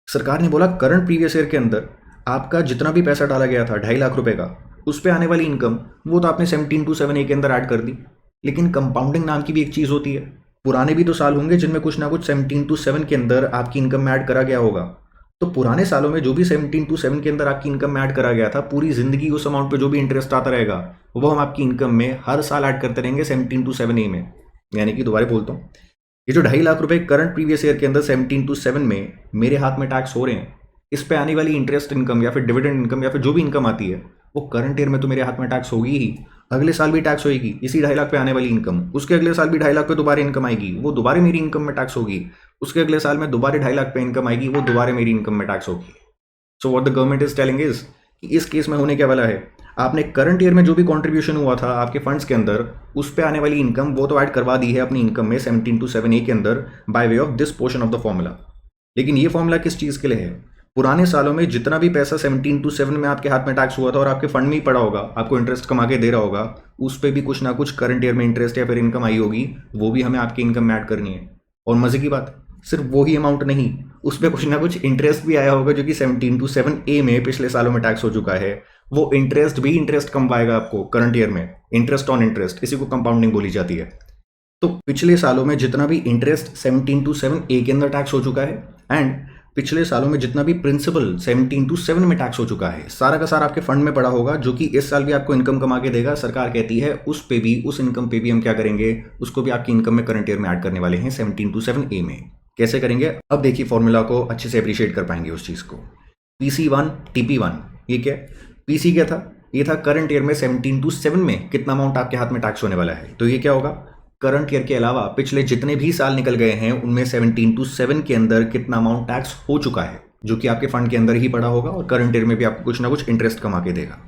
सरकार ने बोला करंट प्रीवियस ईयर के अंदर आपका जितना भी पैसा डाला गया था 2.5 लाख रुपए का, उस पर आने वाली इनकम वो तो आपने 1727A के अंदर ऐड कर दी, लेकिन कंपाउंडिंग नाम की भी एक चीज़ होती है। पुराने भी तो साल होंगे जिनमें कुछ ना कुछ 1727 के अंदर आपकी इनकम में ऐड करा गया होगा। तो पुराने सालों में जो भी 1727 के अंदर आपकी इनकम में ऐड करा गया था, पूरी जिंदगी उस अमाउंट पे जो भी इंटरेस्ट आता रहेगा वो हम आपकी इनकम में हर साल ऐड करते रहेंगे 1727A में। यानी कि दोबारा बोलता हूँ, ये जो 2.5 लाख रुपए करंट प्रीवियस ईयर के अंदर 1727 में मेरे हाथ में टैक्स हो रहे हैं, इस पे आने वाली इंटरेस्ट इनकम या फिर डिविडेंड इनकम या फिर जो भी इनकम आती है वो करंट ईयर में तो मेरे हाथ में टैक्स होगी ही, अगले साल भी टैक्स होगी इसी 2.5 लाख पे आने वाली इनकम, उसके अगले साल भी 2.5 लाख पे दोबारा इनकम आएगी, वो दोबारा मेरी इनकम में टैक्स होगी, उसके अगले साल में दोबारा 2.5 लाख पे इनकम आएगी, वो दोबारा मेरी इनकम में टैक्स होगी। So what the government is telling is कि इस केस में होने क्या वाला है, आपने करंट ईयर में जो भी कंट्रीब्यूशन हुआ था आपके फंड्स के अंदर, उस पे आने वाली इनकम वो तो ऐड करवा दी है अपनी इनकम में 1727A के अंदर by way of this portion of the formula. लेकिन ये फॉर्मूला किस चीज़ के लिए है? पुराने सालों में जितना भी पैसा 1727 में आपके हाथ में टैक्स हुआ था और आपके फंड में ही पड़ा होगा, आपको इंटरेस्ट कमा के दे रहा होगा, उस पर भी कुछ ना कुछ करंट ईयर में इंटरेस्ट या फिर इनकम आई होगी, वो भी हमें आपकी इनकम में ऐड करनी है। और मजे की बात, सिर्फ वही अमाउंट नहीं, उस पर कुछ ना कुछ इंटरेस्ट भी आया होगा जो कि 1727A में पिछले सालों में टैक्स हो चुका है। वो इंटरेस्ट भी इंटरेस्ट कम पाएगा आपको करंट ईयर में, इंटरेस्ट ऑन इंटरेस्ट, इसी को कंपाउंडिंग बोली जाती है। तो पिछले सालों में जितना भी इंटरेस्ट 1727A के अंदर टैक्स हो चुका है एंड पिछले सालों में जितना भी प्रिंसिपल 17/7 में टैक्स हो चुका है सारा का सारा आपके फंड में पड़ा होगा, जो कि इस साल भी आपको इनकम कमा के देगा। सरकार कहती है उस पे भी, उस इनकम पे भी हम क्या करेंगे, उसको भी आपकी इनकम में करंट ईयर में ऐड करने वाले हैं 17/7A में। कैसे करेंगे, अब देखिए फॉर्मूला को अच्छे से अप्रिशिएट कर पाएंगे उस चीज़ को। PC1 TP1, ये क्या पीसी क्या था, ये था करंट ईयर में 17/7 में कितना अमाउंट आपके हाथ में टैक्स होने वाला है। तो ये क्या होगा, करंट ईयर के अलावा पिछले जितने भी साल निकल गए हैं उनमें 17/7 के अंदर कितना अमाउंट टैक्स हो चुका है, जो कि आपके फंड के अंदर ही पड़ा होगा और करंट ईयर में भी आपको कुछ ना कुछ इंटरेस्ट कमा के देगा।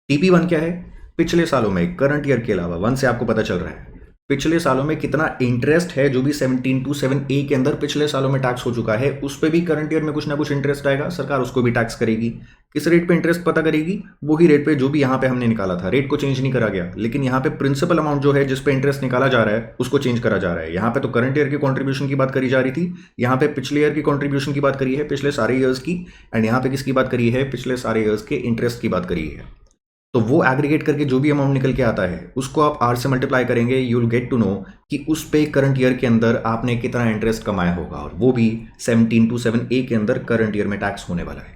TP1 क्या है, पिछले सालों में करंट ईयर के अलावा, 1 से आपको पता चल रहा है पिछले सालों में कितना इंटरेस्ट है जो भी 17/7A के अंदर पिछले सालों में टैक्स हो चुका है, उस पर भी करंट ईयर में कुछ ना कुछ इंटरेस्ट आएगा, सरकार उसको भी टैक्स करेगी। किस रेट पे इंटरेस्ट पता करेगी, वही रेट पे जो भी यहाँ पे हमने निकाला था, रेट को चेंज नहीं करा गया, लेकिन यहाँ पे प्रिंसिपल अमाउंट जो है जिस पे इंटरेस्ट निकाला जा रहा है उसको चेंज करा जा रहा है। यहाँ पे तो करंट ईयर की कॉन्ट्रीब्यूशन की बात करी जा रही थी, यहाँ पे पिछले ईयर की कॉन्ट्रीब्यूशन की बात करी है, पिछले सारे ईयर्स की, एंड यहाँ पे किसकी बात करी है, पिछले सारे ईयर्स के इंटरेस्ट की बात करी है। तो वो एग्रीगेट करके जो भी अमाउंट निकल के आता है उसको आप R से मल्टीप्लाई करेंगे, you will get to know कि उस पे करंट ईयर के अंदर आपने कितना इंटरेस्ट कमाया होगा, और वो भी 17/7A के अंदर करंट ईयर में टैक्स होने वाला है।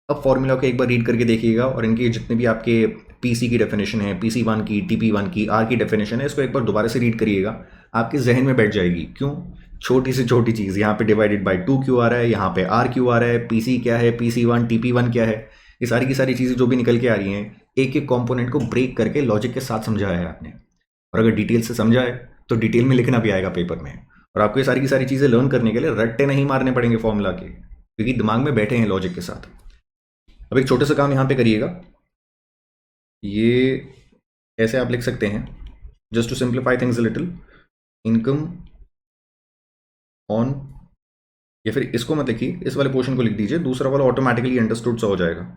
अब फॉर्मूला को एक बार रीड करके देखिएगा और इनके जितने भी आपके PC की डेफिनेशन है, PC1 की, TP1 की, R की डेफिनेशन है, इसको एक बार दोबारा से रीड करिएगा, आपके जहन में बैठ जाएगी। क्यों, छोटी से छोटी चीज़ यहाँ पे डिवाइडेड बाई 2 क्यों आ रहा है, यहाँ पे R क्यों आ रहा है, PC क्या है, PC1 TP1 क्या है, ये सारी की सारी चीज़ें जो भी निकल के आ रही हैं एक एक कंपोनेंट को ब्रेक करके लॉजिक के साथ समझाया है आपने। और अगर डिटेल से समझा है तो डिटेल में लिखना भी आएगा पेपर में, और आपको ये सारी की सारी चीज़ें लर्न करने के लिए रट्टे नहीं मारने पड़ेंगे फॉर्मूला के, क्योंकि दिमाग में बैठे हैं लॉजिक के साथ। अब एक छोटे सा काम यहाँ पे करिएगा, ये ऐसे आप लिख सकते हैं, just to simplify things a little, income on, या फिर इसको मत लिखिए, इस वाले पोर्शन को लिख दीजिए, दूसरा वाला ऑटोमेटिकली अंडरस्टूड सा हो जाएगा।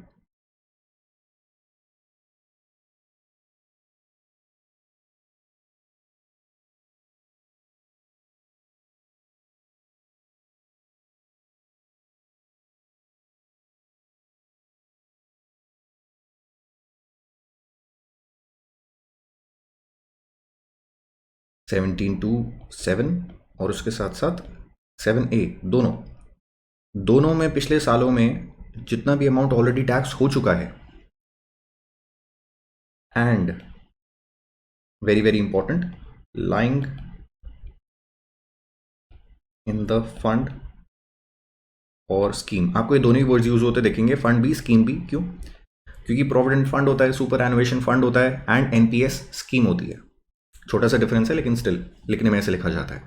सेवनटीन टू 7 और उसके साथ साथ 7A, दोनों में पिछले सालों में जितना भी अमाउंट ऑलरेडी टैक्स हो चुका है, and very very important, lying in the fund or scheme. आपको ये दोनों ही वर्ड्स यूज होते देखेंगे, फंड भी स्कीम भी। क्यों, क्योंकि प्रोविडेंट फंड होता है, सुपर एनुएशन फंड होता है, एंड NPS स्कीम होती है। छोटा सा डिफरेंस है लेकिन स्टिल लिखने में ऐसे लिखा जाता है।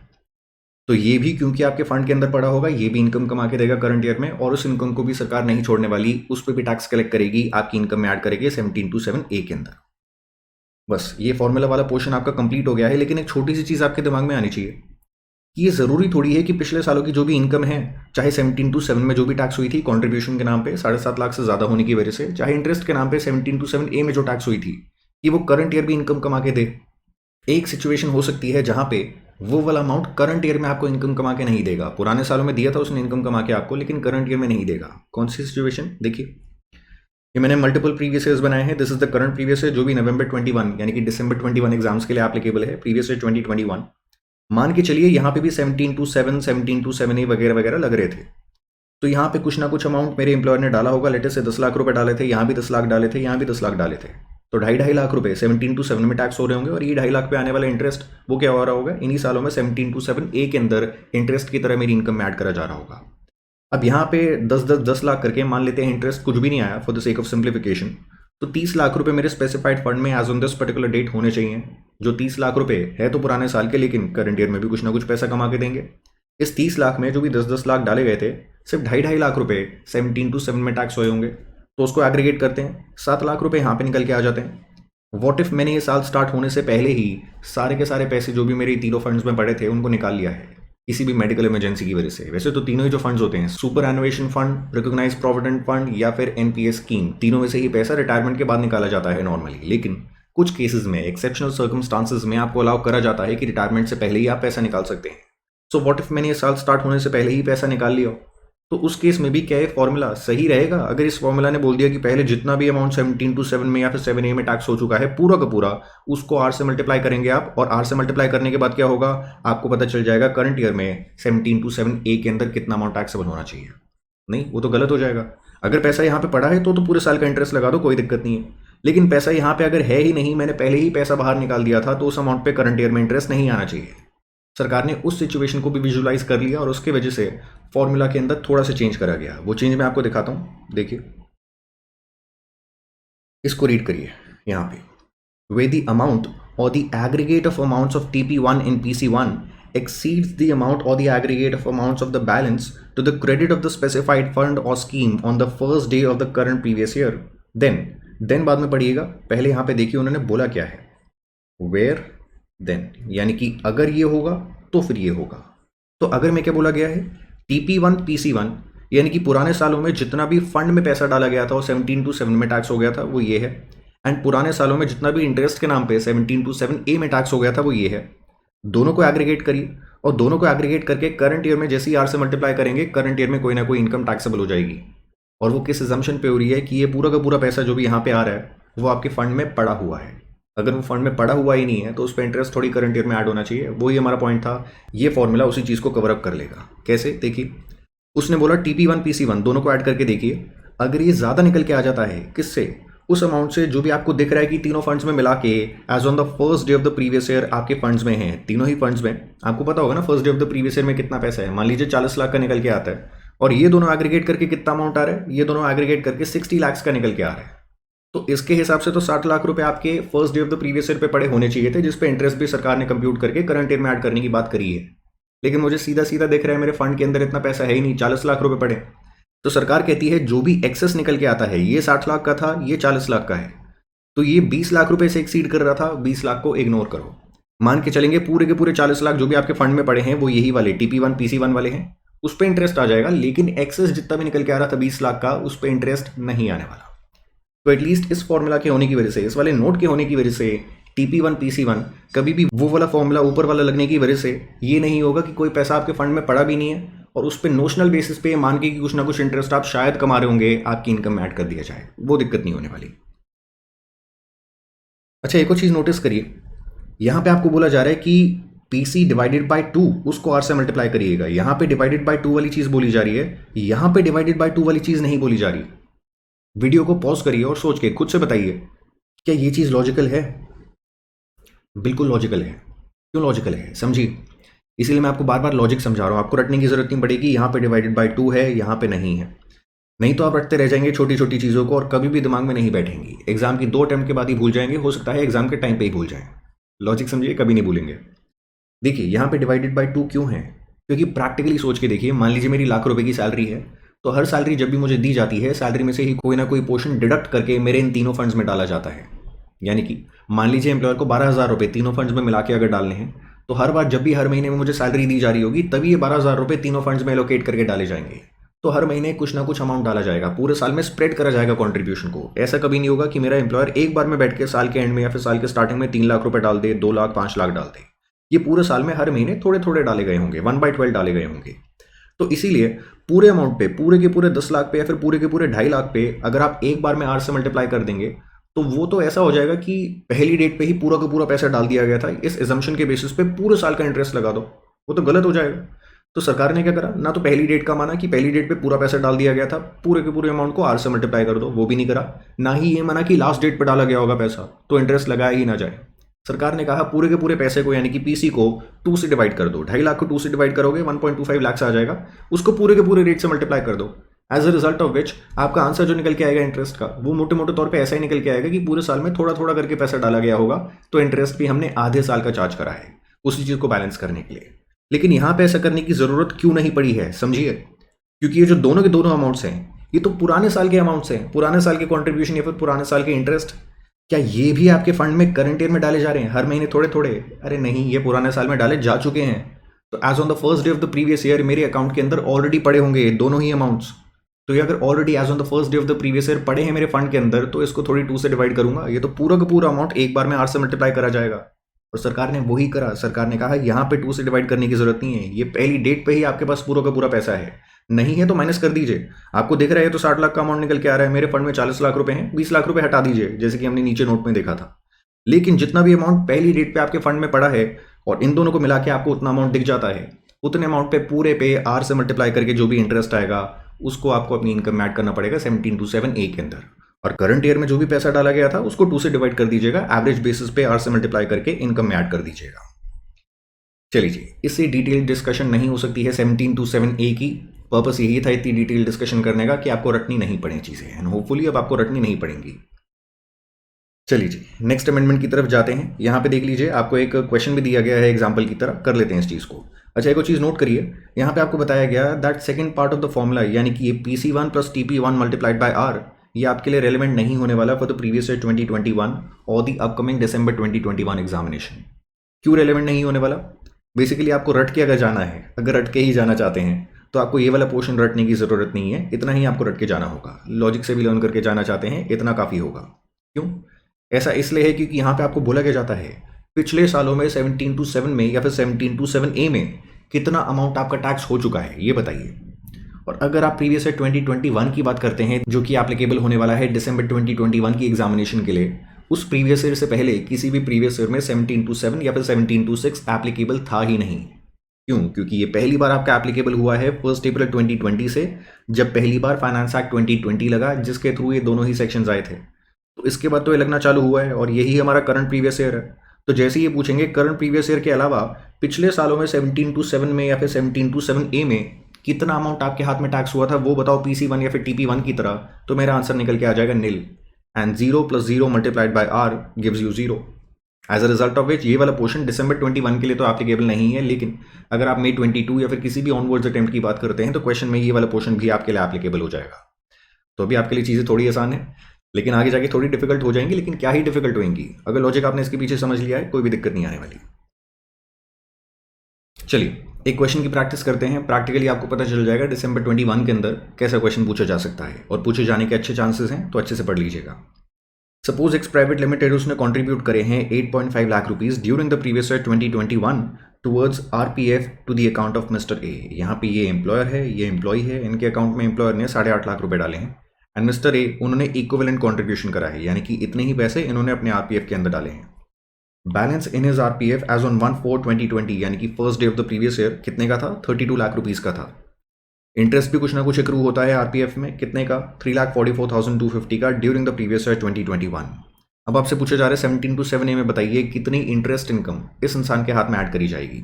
तो ये भी क्योंकि आपके फंड के अंदर पड़ा होगा, ये भी इनकम कमा के देगा करंट ईयर में, और उस इनकम को भी सरकार नहीं छोड़ने वाली, उस पर भी टैक्स कलेक्ट करेगी, आपकी इनकम में ऐड करेगी 17/7A के अंदर। बस ये फॉर्मूला वाला पोर्शन आपका कंप्लीट हो गया है। लेकिन एक छोटी सी चीज़ आपके दिमाग में आनी चाहिए कि ये ज़रूरी थोड़ी है कि पिछले सालों की जो भी इनकम है, चाहे 17/7 में जो भी टैक्स हुई थी कॉन्ट्रीब्यूशन के नाम पे 7.5 लाख से ज़्यादा होने की वजह से, चाहे इंटरेस्ट के नाम पे 17/7A में जो टैक्स हुई थी, कि वो करंट ईयर भी इनकम कमा के दे। एक सिचुएशन हो सकती है जहां पे वो वाला अमाउंट करंट ईयर में आपको इनकम कमा के नहीं देगा, पुराने सालों में दिया था उसने इनकम कमा के आपको, लेकिन करंट ईयर में नहीं देगा। कौन सी सिचुएशन, देखिए ये मैंने मल्टीपल प्रीवियस ईयर्स बनाए हैं, this is the current previous year जो भी नवंबर 21 यानी कि दिसंबर 21 एग्जाम्स के लिए एप्लीकेबल है, प्रीवियस ईयर 2021। मान के चलिए यहाँ पे भी 17/7, 17/7A वगैरह वगैरह लग रहे थे, तो यहाँ पे कुछ ना कुछ अमाउंट मेरे एम्प्लॉयर ने डाला होगा, लेटेस्ट से 10 लाख रुपए डाले थे, यहाँ भी 10 लाख डाले थे, यहाँ भी 10 लाख डाले थे, तो 2.5 लाख रुपए 17/7 में टैक्स हो रहे होंगे, और ये 2.5 लाख पे आने वाला इंटरेस्ट वो क्या हो रहा होगा, इन्हीं सालों में 17/7A के अंदर इंटरेस्ट की तरह मेरी इनकम में ऐड करा जा रहा होगा। अब यहाँ पे 10 लाख करके मान लेते हैं इंटरेस्ट कुछ भी नहीं आया for the sake of simplification, तो 30 लाख रुपए मेरे स्पेसिफाइड फंड में as on this particular date होने चाहिए, जो 30 लाख रुपए है तो पुराने साल के, लेकिन करंट ईयर में भी कुछ ना कुछ पैसा कमा के देंगे। इस 30 लाख में जो भी 10 लाख डाले गए थे, सिर्फ 2.5 लाख रुपए 17/7 में टैक्स हुए होंगे, तो उसको एग्रीगेट करते हैं, 7 लाख रुपए यहाँ पे निकल के आ जाते हैं। वॉट इफ मैंने ये साल स्टार्ट होने से पहले ही सारे के सारे पैसे जो भी मेरे तीनों फंड्स में पड़े थे उनको निकाल लिया है किसी भी मेडिकल इमरजेंसी की वजह से। वैसे तो तीनों ही जो फंड्स होते हैं, superannuation fund, recognised provident fund या फिर NPS स्कीम, तीनों में से ही पैसा रिटायरमेंट के बाद निकाला जाता है नॉर्मली, लेकिन कुछ केसेस में, एक्सेप्शनल सर्कमस्टांसेस में आपको अलाउ करा जाता है कि रिटायरमेंट से पहले ही आप पैसा निकाल सकते हैं। सो वॉट इफ मैंने ये साल स्टार्ट होने से पहले ही पैसा निकाल लिया, तो उस केस में भी क्या ये फॉर्मूला सही रहेगा? अगर इस फॉर्मूला ने बोल दिया कि पहले जितना भी अमाउंट 17/7 में या फिर 7A में टैक्स हो चुका है पूरा का पूरा, उसको R से मल्टीप्लाई करेंगे आप, और R से मल्टीप्लाई करने के बाद क्या होगा, आपको पता चल जाएगा करंट ईयर में 17/7A के अंदर कितना अमाउंट टैक्सेबल होना चाहिए। नहीं, वो तो गलत हो जाएगा। अगर पैसा यहाँ पे पड़ा है तो पूरे साल का इंटरेस्ट लगा दो, कोई दिक्कत नहीं है। लेकिन पैसा यहाँ पे अगर है ही नहीं, मैंने पहले ही पैसा बाहर निकाल दिया था, तो उस अमाउंट पे करंट ईयर में इंटरेस्ट नहीं आना चाहिए। सरकार ने उस सिचुएशन को भी विजुलाइज कर लिया और उसके वजह से फॉर्मूला के अंदर थोड़ा सा चेंज करा गया। वो चेंज मैं आपको दिखाता हूँ, देखिए, इसको रीड करिए यहाँ पे। where the amount or the aggregate of amounts of TP1 in PC1 exceeds the amount or the aggregate of amounts of the balance to the credit of the specified fund or scheme on the first day of the current previous year, then बाद में पढ़िएगा। पहले यहाँ पे देखिए उन्होंने बोला क्या है, where then, यानी कि अगर ये होगा तो फिर ये होगा। तो अगर में क्या बोला गया है, TP1 PC1 यानी कि पुराने सालों में जितना भी फंड में पैसा डाला गया था वो 17-7 में टैक्स हो गया था, वो ये है। एंड पुराने सालों में जितना भी इंटरेस्ट के नाम पे 17-7A में टैक्स हो गया था, वो ये है। दोनों को एग्रीगेट करिए और दोनों को एग्रीगेट करके करंट ईयर में जैसे ही आर से मल्टीप्लाई करेंगे, करंट ईयर में कोई ना कोई इनकम टैक्सेबल हो जाएगी। और वो किस एजम्पशन पे हो रही है कि ये पूरा का पूरा पैसा जो भी यहाँ पे आ रहा है वो आपके फंड में पड़ा हुआ है। अगर वो फंड में पड़ा हुआ ही नहीं है तो उस पर इंटरेस्ट थोड़ी करंट ईयर में ऐड होना चाहिए। वही हमारा पॉइंट था। ये फॉर्मूला उसी चीज़ को कवर अप कर लेगा। कैसे, देखिए, उसने बोला TP1 PC1 दोनों को ऐड करके देखिए। अगर ये ज़्यादा निकल के आ जाता है, किससे, उस अमाउंट से जो भी आपको दिख रहा है कि तीनों फंड्स में मिला के as on the first day of the previous year आपके फंड्स में हैं, तीनों ही फंड्स में। आपको पता होगा ना first day of the previous year में कितना पैसा है। मान लीजिए 40 लाख का निकल के आता है और ये दोनों एग्रीगेट करके कितना अमाउंट आ रहा है, ये दोनों एग्रीगेट करके 60 लाख का निकल के आ रहा है। तो इसके हिसाब से तो 60 लाख रुपए आपके first day of the previous year पे पड़े होने चाहिए थे, जिसपे इंटरेस्ट भी सरकार ने कंप्यूट करके करंट ईयर में ऐड करने की बात करी है। लेकिन मुझे सीधा सीधा दिख रहा है मेरे फंड के अंदर इतना पैसा है ही नहीं, 40 लाख रुपए पड़े। तो सरकार कहती है जो भी एक्सेस निकल के आता है, ये 60 लाख का था, ये 40 लाख का है, तो ये 20 लाख रुपए से एक्सीड कर रहा था, 20 लाख को इग्नोर करो। मान के चलेंगे पूरे के पूरे 40 लाख जो भी आपके फंड में पड़े हैं वो यही वाले TP1 PC1 वाले हैं, उस पर इंटरेस्ट आ जाएगा। लेकिन एक्सेस जितना भी निकल के आ रहा था 20 लाख का, उस पर इंटरेस्ट नहीं आने वाला। तो एटलीस्ट इस फॉर्मूला के होने की वजह से, इस वाले नोट के होने की वजह से TP1 PC1 कभी भी वो वाला फॉर्मूला ऊपर वाला लगने की वजह से ये नहीं होगा कि कोई पैसा आपके फंड में पड़ा भी नहीं है और उस पर नोशनल बेसिस पे मान के कि कुछ ना कुछ इंटरेस्ट आप शायद कमा रहे होंगे, आपकी इनकम में ऐड कर दिया जाए, वो दिक्कत नहीं होने वाली। अच्छा, एक और चीज़ नोटिस करिए, यहाँ पे आपको बोला जा रहा है कि PC डिवाइडेड बाय 2 उसको R से मल्टीप्लाई करिएगा। यहाँ पे डिवाइडेड बाय 2 वाली चीज़ बोली जा रही है, यहाँ पे डिवाइडेड बाय 2 वाली चीज़ नहीं बोली जा रही। वीडियो को पॉज करिए और सोच के खुद से बताइए, क्या ये चीज़ लॉजिकल है? बिल्कुल लॉजिकल है। क्यों लॉजिकल है, समझिए। इसीलिए मैं आपको बार बार लॉजिक समझा रहा हूँ, आपको रटने की जरूरत नहीं पड़ेगी। यहाँ पे डिवाइडेड बाय 2 है, यहाँ पे नहीं है, नहीं तो आप रटते रह जाएंगे छोटी छोटी चीज़ों को और कभी भी दिमाग में नहीं बैठेंगी। एग्जाम की 2 अटेम्प्ट के बाद ही भूल जाएंगे, हो सकता है एग्जाम के टाइम पे ही भूल जाएं। लॉजिक समझिए, कभी नहीं भूलेंगे। देखिए यहाँ पे डिवाइडेड बाय 2 क्यों है, क्योंकि प्रैक्टिकली सोच के देखिए, मान लीजिए मेरी लाख रुपए की सैलरी है, तो हर सैलरी जब भी मुझे दी जाती है, सैलरी में से ही कोई ना कोई पोर्शन डिडक्ट करके मेरे इन तीनों फंड्स में डाला जाता है। यानी कि मान लीजिए एम्प्लॉयर को 12,000 रुपये तीनों फंड्स में मिला के अगर डालने हैं, तो हर बार जब भी हर महीने में मुझे सैलरी दी जा रही होगी, तभी ये 12,000 रुपये तीनों फंड्स में एलोकेट करके डाले जाएंगे। तो हर महीने कुछ ना कुछ अमाउंट डाला जाएगा, पूरे साल में स्प्रेड करा जाएगा कंट्रीब्यूशन को। ऐसा कभी नहीं होगा कि मेरा एम्प्लॉयर एक बार में बैठ के साल के एंड में या फिर साल के स्टार्टिंग में 3 लाख रुपए डाल दे, 2 लाख 5 लाख डाल दे। ये पूरे साल में हर महीने थोड़े थोड़े डाले गए होंगे, 1/12 डाले गए होंगे। तो इसीलिए पूरे अमाउंट पे, पूरे के पूरे 10 लाख पे या फिर पूरे के पूरे 2.5 लाख पे अगर आप एक बार में R से मल्टीप्लाई कर देंगे, तो वो तो ऐसा हो जाएगा कि पहली डेट पे ही पूरा का पूरा पैसा डाल दिया गया था, इस एजम्पशन के बेसिस पे पूरे साल का इंटरेस्ट लगा दो, वो तो गलत हो जाएगा। तो सरकार ने क्या करा, ना तो पहली डेट का माना कि पहली डेट पे पूरा पैसा डाल दिया गया था, पूरे के पूरे अमाउंट को R से मल्टीप्लाई कर दो, वो भी नहीं करा। ना ही ये माना कि लास्ट डेट पे डाला गया होगा पैसा तो इंटरेस्ट लगाया ही ना जाए। सरकार ने कहा पूरे के पूरे पैसे को, यानी कि PC को 2 से डिवाइड कर दो। 2.5 लाख को 2 से डिवाइड करोगे 1.25 लाख आ जाएगा, उसको पूरे के पूरे रेट से मल्टीप्लाई कर दो। As a result of which आपका आंसर जो निकल के आएगा इंटरेस्ट का, वो मोटे मोटे तौर पे ऐसा ही निकल के आएगा कि पूरे साल में थोड़ा थोड़ा करके पैसा डाला गया होगा, तो इंटरेस्ट भी हमने आधे साल का चार्ज करा है उसी चीज़ को बैलेंस करने के लिए। लेकिन यहाँ पे ऐसा करने की ज़रूरत क्यों नहीं पड़ी है, समझिए। क्योंकि ये जो दोनों के दोनों अमाउंट्स हैं, ये तो पुराने साल के अमाउंट्स हैं, पुराने साल के कॉन्ट्रीब्यूशन या फिर पुराने साल के इंटरेस्ट। क्या ये भी आपके फंड में करंट ईयर में डाले जा रहे हैं हर महीने थोड़े थोड़े? अरे नहीं, ये पुराने साल में डाले जा चुके हैं। तो as on the first day of the previous year मेरे अकाउंट के अंदर ऑलरेडी पड़े होंगे दोनों ही अमाउंट्स। तो ये अगर already as on the first day of the previous year पड़े हैं मेरे फंड के अंदर, तो इसको थोड़ी 2 से डिवाइड करूंगा, ये तो पूरा का पूरा अमाउंट एक बार में R से मल्टीप्लाई करा जाएगा। और सरकार ने वही करा। सरकार ने कहा यहाँ पे 2 से डिवाइड करने की जरूरत नहीं है, ये पहली डेट पे ही आपके पास पूरा का पूरा पैसा है। नहीं है तो माइनस कर दीजिए। आपको दिख रहा है तो 60 लाख का अमाउंट निकल के आ रहा है, मेरे फंड में 40 लाख रुपए हैं, 20 लाख रुपए हटा दीजिए, जैसे कि हमने नीचे नोट में देखा था। लेकिन जितना भी अमाउंट पहली डेट पे आपके फंड में पड़ा है और इन दोनों को मिला के आपको उतना अमाउंट दिख जाता है, उतने अमाउंट पे पूरे पे R से मल्टीप्लाई करके जो भी इंटरेस्ट आएगा उसको आपको अपनी इनकम में ऐड करना पड़ेगा 1727A के अंदर। और करंट ईयर में जो भी पैसा डाला गया था उसको 2 से डिवाइड कर दीजिएगा, एवरेज बेसिस पे R से मल्टीप्लाई करके इनकम में ऐड कर दीजिएगा। चलिए जी, इससे डिटेल डिस्कशन नहीं हो सकती है 1727A की। पर्पस यही था इतनी डिटेल डिस्कशन करने का कि आपको रटनी नहीं पड़े चीज़ें, एंड होपफुली अब आपको रटनी नहीं पड़ेंगी। चलिए जी, नेक्स्ट अमेंडमेंट की तरफ जाते हैं। यहाँ पे देख लीजिए, आपको एक क्वेश्चन भी दिया गया है एग्जाम्पल की तरह, कर लेते हैं इस चीज़ को। अच्छा, एक और चीज़ नोट करिए, यहाँ पे आपको बताया गया that second part of the formula, यानी कि ये PC1 plus TP1 multiplied by R, ये आपके लिए रेलिवेंट नहीं होने वाला फॉर द प्रीवियस ईयर 2021 और द अपकमिंग दिसंबर 2021 एग्जामिनेशन। क्यों रेलिवेंट नहीं होने वाला? बेसिकली आपको रट के अगर जाना है, अगर रट के ही जाना चाहते हैं तो आपको ये वाला पोर्शन रटने की ज़रूरत नहीं है, इतना ही आपको रट के जाना होगा। लॉजिक से भी लर्न करके जाना चाहते हैं, इतना काफ़ी होगा। क्यों ऐसा? इसलिए है क्योंकि यहाँ पे आपको बोला गया जाता है पिछले सालों में 1727 में या फिर 1727A में कितना अमाउंट आपका टैक्स हो चुका है, ये बताइए। और अगर आप प्रीवियस ईयर 2021 की बात करते हैं, जो कि एप्लीकेबल होने वाला है दिसंबर 2021 की एग्जामिनेशन के लिए, उस प्रीवियस ईयर से पहले किसी भी प्रीवियस ईयर में 1727 या फिर 1726 एप्लीकेबल था ही नहीं। क्यों? क्योंकि ये पहली बार आपका एप्लीकेबल हुआ है 1 अप्रैल 2020 से, जब पहली बार फाइनेंस एक्ट 2020 लगा, जिसके थ्रू ये दोनों ही सेक्शंस आए थे। तो इसके बाद तो ये लगना चालू हुआ है, और यही हमारा करंट प्रीवियस ईयर है। तो जैसे ये पूछेंगे करंट प्रीवियस ईयर के अलावा पिछले सालों में 1727 में या फिर 1727A में कितना अमाउंट आपके हाथ में टैक्स हुआ था, वो बताओ PC1 या फिर TP1 की तरह, तो मेरा आंसर निकल के आ जाएगा nil. And 0 + 0 multiplied by R gives you 0। As a result of which ये वाला पोर्शन दिसंबर 21 के लिए तो एप्लीकेबल नहीं है, लेकिन अगर आप मई 22 या फिर किसी भी ऑनवर्ड्स अटेम्प्ट की बात करते हैं तो क्वेश्चन में ये वाला पोर्शन भी आपके लिए एप्लीकेबल हो जाएगा। तो अभी आपके लिए चीज़ें थोड़ी आसान है, लेकिन आगे जाके थोड़ी डिफिकल्ट हो जाएंगी। लेकिन क्या ही डिफिकल्ट होंगी, अगर लॉजिक आपने इसके पीछे समझ लिया है कोई भी दिक्कत नहीं आने वाली। चलिए एक क्वेश्चन की प्रैक्टिस करते हैं। प्रैक्टिकली आपको पता चल जाएगा दिसंबर 21 के अंदर कैसा क्वेश्चन पूछा जा सकता है, और पूछे जाने के अच्छे चांसेस हैं, तो अच्छे से पढ़ लीजिएगा। सपोज एक्स प्राइवेट लिमिटेड, उसने कंट्रीब्यूट करे हैं 8.5 lakh rupees during the previous year 2021 towards RPF to the account of mister A. यहाँ पे ये एम्प्लॉयर है, ये एम्प्लॉय है, इनके अकाउंट में एम्प्लॉयर ने 8.5 लाख रुपए डाले हैं, एंड मिस्टर ए उन्होंने इक्विवेलेंट कॉन्ट्रीब्यूशन करा है, यानी कि इतने ही पैसे इन्होंने अपने RPF के अंदर डाले हैं। Balance in his RPF as on 1/4/2020, यानी कि first day of the previous year कितने का था? 32 लाख रुपीज का था। इंटरेस्ट भी कुछ ना कुछ एक्रू होता है RPF में, कितने का? 3,44,250 का ड्यूरिंग द प्रीवियस ईयर 2021। अब आपसे पूछा जा रहा है 1727A में बताइए कितनी इंटरेस्ट इनकम इस इंसान के हाथ में ऐड करी जाएगी।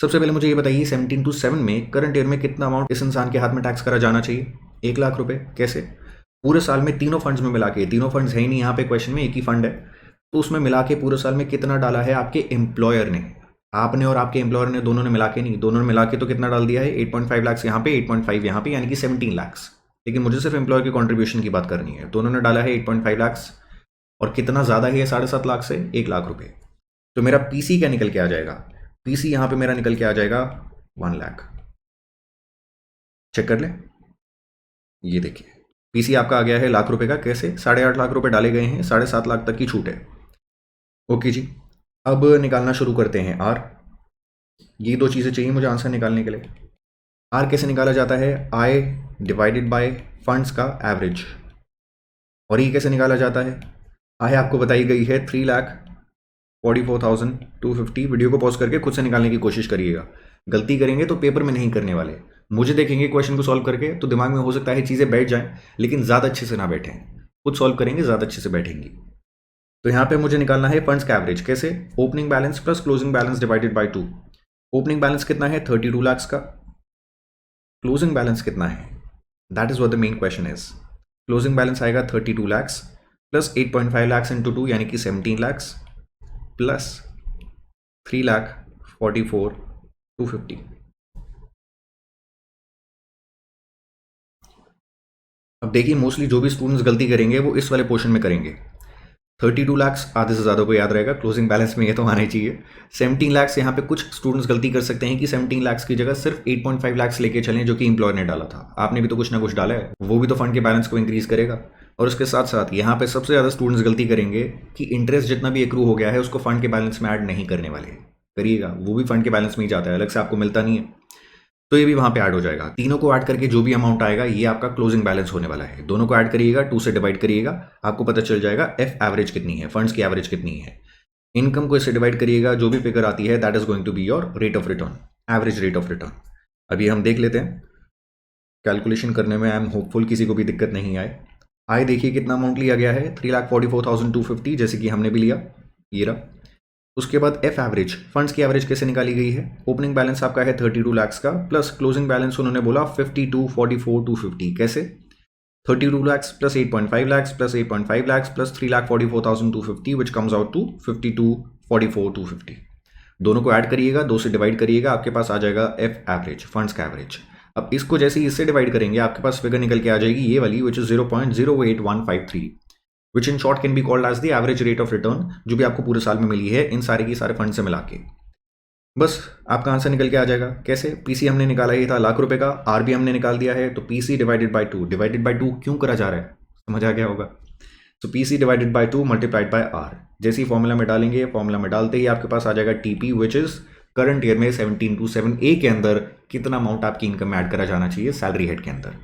सबसे पहले मुझे ये बताइए 1727 में करंट ईयर में कितना अमाउंट इस इंसान के हाथ में टैक्स करा जाना चाहिए? 1 लाख रुपए। कैसे? पूरे साल में तीनों फंड्स में मिला के, तीनों फंड्स है ही नहीं यहाँ पे क्वेश्चन में, एक ही फंड है, तो उसमें मिला के पूरे साल में कितना डाला है आपके एम्प्लॉयर ने? आपने और आपके एम्प्लॉयर ने, दोनों ने मिला के नहीं, दोनों ने मिला के तो कितना डाल दिया है? 8.5 लाख यहाँ पे, 8.5 यहाँ पे, यानी कि 17 लाख। लेकिन मुझे सिर्फ एम्प्लॉयर की कॉन्ट्रीब्यूशन की बात करनी है। दोनों ने डाला है 8.5 लाख, और कितना ज़्यादा ही है 7.5 लाख से? 1 लाख रुपए। तो मेरा PC क्या निकल के आ जाएगा? PC यहाँ पे मेरा निकल के आ जाएगा 1 लाख। चेक कर ले, ये देखिए PC आपका आ गया है लाख रुपए का। कैसे? 8.5 लाख रुपए डाले गए हैं, 7.5 लाख तक की छूट है। ओके जी, अब निकालना शुरू करते हैं R। ये दो चीज़ें चाहिए मुझे आंसर निकालने के लिए। R कैसे निकाला जाता है? I डिवाइडेड बाय फंड्स का एवरेज। और ये कैसे निकाला जाता है? I आपको बताई गई है 3,44,250। वीडियो को पॉज करके खुद से निकालने की कोशिश करिएगा। गलती करेंगे तो पेपर में नहीं करने वाले, मुझे देखेंगे क्वेश्चन को सॉल्व करके तो दिमाग में हो सकता है चीज़ें बैठ जाएं, लेकिन ज़्यादा अच्छे से ना बैठें। खुद सॉल्व करेंगे ज़्यादा अच्छे से बैठेंगी। तो यहाँ पे मुझे निकालना है फंड्स का एवरेज। कैसे? Opening balance plus closing balance divided by 2। Opening balance कितना है? 32 लाख का। क्लोजिंग बैलेंस कितना है? That is what the main question is. Closing balance आएगा 32 लाख प्लस 8.5 लाख इंटू 2, यानी कि 17 लाख प्लस 3,44,250। अब देखिए मोस्टली जो भी स्टूडेंट्स गलती करेंगे वो इस वाले पोर्शन में करेंगे। 32 लाख आधे से ज़्यादा को याद रहेगा, क्लोजिंग बैलेंस में ये तो आना ही चाहिए। 17 लाख यहाँ पे कुछ स्टूडेंट्स गलती कर सकते हैं कि 17 लाख की जगह सिर्फ 8.5 लाख लेके चलें, जो कि एम्प्लॉयर ने डाला था। आपने भी तो कुछ ना कुछ डाला है, वो भी तो फंड के बैलेंस को इंक्रीज करेगा। और उसके साथ साथ यहाँ पे सबसे ज़्यादा स्टूडेंट्स गलती करेंगे कि इंटरेस्ट जितना भी एक्रू हो गया है उसको फंड के बैलेंस में ऐड नहीं करने वाले। करिएगा, वो भी फंड के बैलेंस में ही जाता है, अलग से आपको मिलता नहीं है, तो ये भी वहाँ पे ऐड हो जाएगा। तीनों को ऐड करके जो भी अमाउंट आएगा ये आपका क्लोजिंग बैलेंस होने वाला है। दोनों को ऐड करिएगा, 2 से डिवाइड करिएगा, आपको पता चल जाएगा F एवरेज कितनी है, फंड्स की एवरेज कितनी है। इनकम को इससे डिवाइड करिएगा, जो भी फिगर आती है that is going to be your rate of return, average rate of return. अभी हम देख लेते हैं कैलकुलेशन करने में आई एम होपफुल किसी को भी दिक्कत नहीं आए। आय देखिए कितना अमाउंट लिया गया है, 3,44,250, जैसे कि हमने भी लिया, ये रहा। उसके बाद एफ एवरेज, फंड्स की एवरेज कैसे निकाली गई है। ओपनिंग बैलेंस आपका है 32 लाख का, प्लस क्लोजिंग बैलेंस उन्होंने बोला 52, 44, 250। कैसे? 32 lakhs plus 8.5 lakhs plus 8.5 lakhs plus 3,44,250 which comes out to 52, 44, 250। दोनों को ऐड करिएगा, 2 से डिवाइड करिएगा, आपके पास आ जाएगा एफ एवरेज, फंड्स का एवरेज। अब इसको जैसे ही इससे डिवाइड करेंगे आपके पास फिगर निकल के आ जाएगी ये वाली, which is 0.08153, which in short can be called as the average rate of return, जो भी आपको पूरे साल में मिली है इन सारे की सारे फंड से मिला के। बस आपका आंसर निकल के आ जाएगा। कैसे? पीसी हमने निकाला ही था लाख रुपए का, आर भी हमने निकाल दिया है, तो PC divided by 2, divided by 2 क्यों करा जा रहा है, समझ आ गया होगा। तो PC divided by 2 multiplied by R, जैसे ही फॉर्मूला में डालेंगे, फॉर्मूला में डालते ही आपके पास आ जाएगा TP, which is current year में 1727A के अंदर कितना अमाउंट आपकी इनकम में ऐड करा जाना चाहिए सैलरी हेड के अंदर,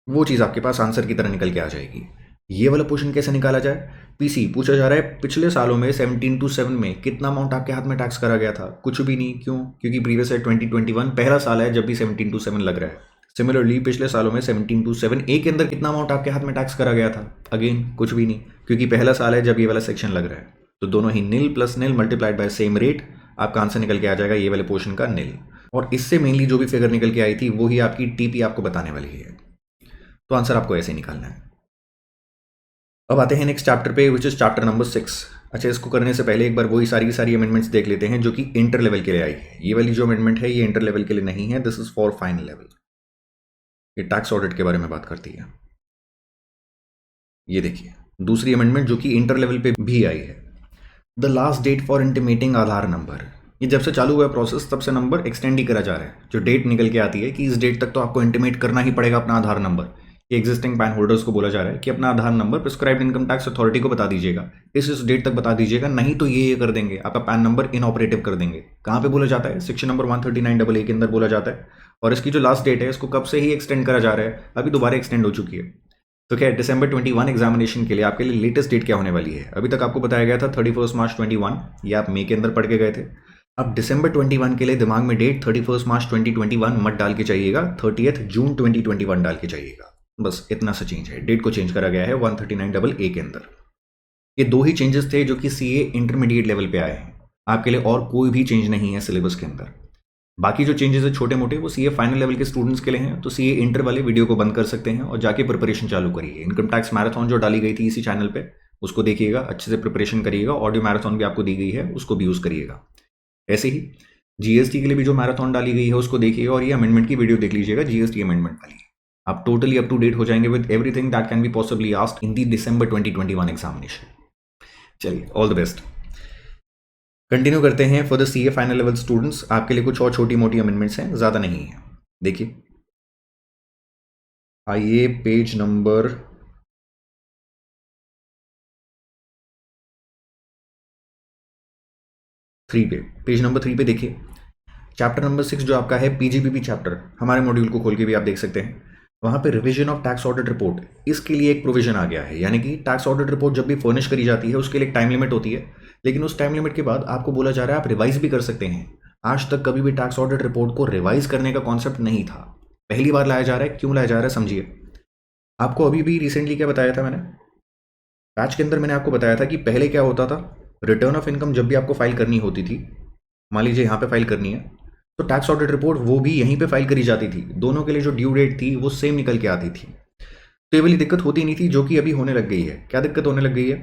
वो चीज़ आपके पास आंसर की तरह निकल के आ जाएगी। ये वाला पोर्शन कैसे निकाला जाए? पीसी पूछा जा रहा है पिछले सालों में 1727 में कितना अमाउंट आपके हाथ में टैक्स करा गया था, कुछ भी नहीं। क्यों? क्योंकि प्रीवियस है 2021 पहला साल है जब भी 1727 लग रहा है। सिमिलरली पिछले सालों में 1727A के अंदर कितना अमाउंट आपके हाथ में टैक्स करा गया था, अगेन कुछ भी नहीं, क्योंकि पहला साल है जब ये वाला सेक्शन लग रहा है। तो दोनों ही nil plus nil multiplied by same rate, आपका आंसर निकल के आ जाएगा ये वाले पोर्शन का नील। और इससे मेनली जो भी फिगर निकल के आई थी वही आपकी टीपी आपको बताने वाली है। तो आंसर आपको ऐसे निकालना है। अब आते हैं नेक्स्ट चैप्टर पे, विच इज चैप्टर नंबर 6। अच्छा, इसको करने से पहले एक बार वही सारी की सारी अमेंडमेंट्स देख लेते हैं जो कि इंटर लेवल के लिए आई है। ये वाली जो अमेंडमेंट है ये इंटर लेवल के लिए नहीं है, this is for final level. ये टैक्स ऑडिट के बारे में बात करती है। ये देखिए दूसरी अमेंडमेंट जो कि इंटर लेवल पे भी आई है, the last date for intimating Aadhaar number. ये जब से चालू हुआ प्रोसेस तब से नंबर एक्सटेंड ही करा जा रहा है। जो डेट निकल के आती है कि इस डेट तक तो आपको इंटीमेट करना ही पड़ेगा अपना आधार नंबर, ये एग्जिस्टिंग पैन होल्डर्स को बोला जा रहा है कि अपना Aadhaar number prescribed income tax authority को बता दीजिएगा, इस डेट तक बता दीजिएगा, नहीं तो ये कर देंगे, आपका पैन नंबर इनऑपरेटिव कर देंगे। कहाँ पे बोला जाता है? सेक्शन नंबर 139AA के अंदर बोला जाता है। और इसकी जो लास्ट डेट है इसको कब से ही एक्सटेंड करा जा रहा है, अभी दोबारा एक्सटेंड हो चुकी है। तो क्या दिसंबर 21 एग्जामिनेशन के लिए आपके लिए लेटेस्ट डेट क्या होने वाली है? अभी तक आपको बताया गया था 31 मार्च 21, ये आप मई के अंदर पढ़ के गए थे। अब दिसंबर 21 के लिए दिमाग में डेट 31 मार्च 2021 मत डाल के चाहिएगा, 30 जून 2021 डाल के चाहिएगा। बस इतना सा चेंज है, डेट को चेंज करा गया है 139AA के अंदर। ये दो ही चेंजेस थे जो कि सीए इंटरमीडिएट लेवल पे आए हैं, आपके लिए और कोई भी चेंज नहीं है सिलेबस के अंदर। बाकी जो चेंजेस है छोटे मोटे वो सीए फाइनल लेवल के स्टूडेंट्स के लिए हैं, तो सीए इंटर वाले वीडियो को बंद कर सकते हैं और जाके प्रिपरेशन चालू करिए। इनकम टैक्स मैराथन जो डाली गई थी इसी चैनल पे, उसको देखिएगा, अच्छे से प्रिपरेशन करिएगा। ऑडियो मैराथन भी आपको दी गई है, उसको भी यूज़ करिएगा। ऐसे ही जीएसटी के लिए भी जो मैराथन डाली गई है उसको देखिएगा, और ये अमेंडमेंट की वीडियो देख लीजिएगा, जीएसटी अमेंडमेंट वाली। आप टोटली अप टू डेट हो जाएंगे with everything that can be possibly asked in the December 2021 examination. चलिए, ऑल द बेस्ट। कंटिन्यू करते हैं for the CA final level students. आपके लिए कुछ और छोटी मोटी अमेंडमेंट्स हैं, ज़्यादा नहीं है। देखिए, आइए पेज नंबर 3 पे, पेज नंबर 3 पे देखिए, चैप्टर नंबर 6 जो आपका है पीजीबीपी चैप्टर, हमारे मॉड्यूल को खोल के भी आप देख सकते हैं। वहाँ पे revision of tax audit report, इसके लिए एक प्रोविजन आ गया है, यानी कि टैक्स ऑडिट रिपोर्ट जब भी फर्निश करी जाती है उसके लिए एक टाइम लिमिट होती है, लेकिन उस टाइम लिमिट के बाद आपको बोला जा रहा है आप रिवाइज भी कर सकते हैं। आज तक कभी भी टैक्स ऑडिट रिपोर्ट को रिवाइज करने का कॉन्सेप्ट नहीं था, पहली बार लाया जा रहा है। क्यों लाया जा रहा है समझिए। आपको अभी भी रिसेंटली क्या बताया था मैंने, बैच के अंदर मैंने आपको बताया था कि पहले क्या होता था, रिटर्न ऑफ इनकम जब भी आपको फाइल करनी होती थी, मान लीजिए यहाँ पे फाइल करनी है, तो टैक्स ऑडिट रिपोर्ट वो भी यहीं पे फाइल करी जाती थी। दोनों के लिए जो ड्यू डेट थी वो सेम निकल के आती थी, तो ये वाली दिक्कत होती नहीं थी, जो कि अभी होने लग गई है। क्या दिक्कत होने लग गई है?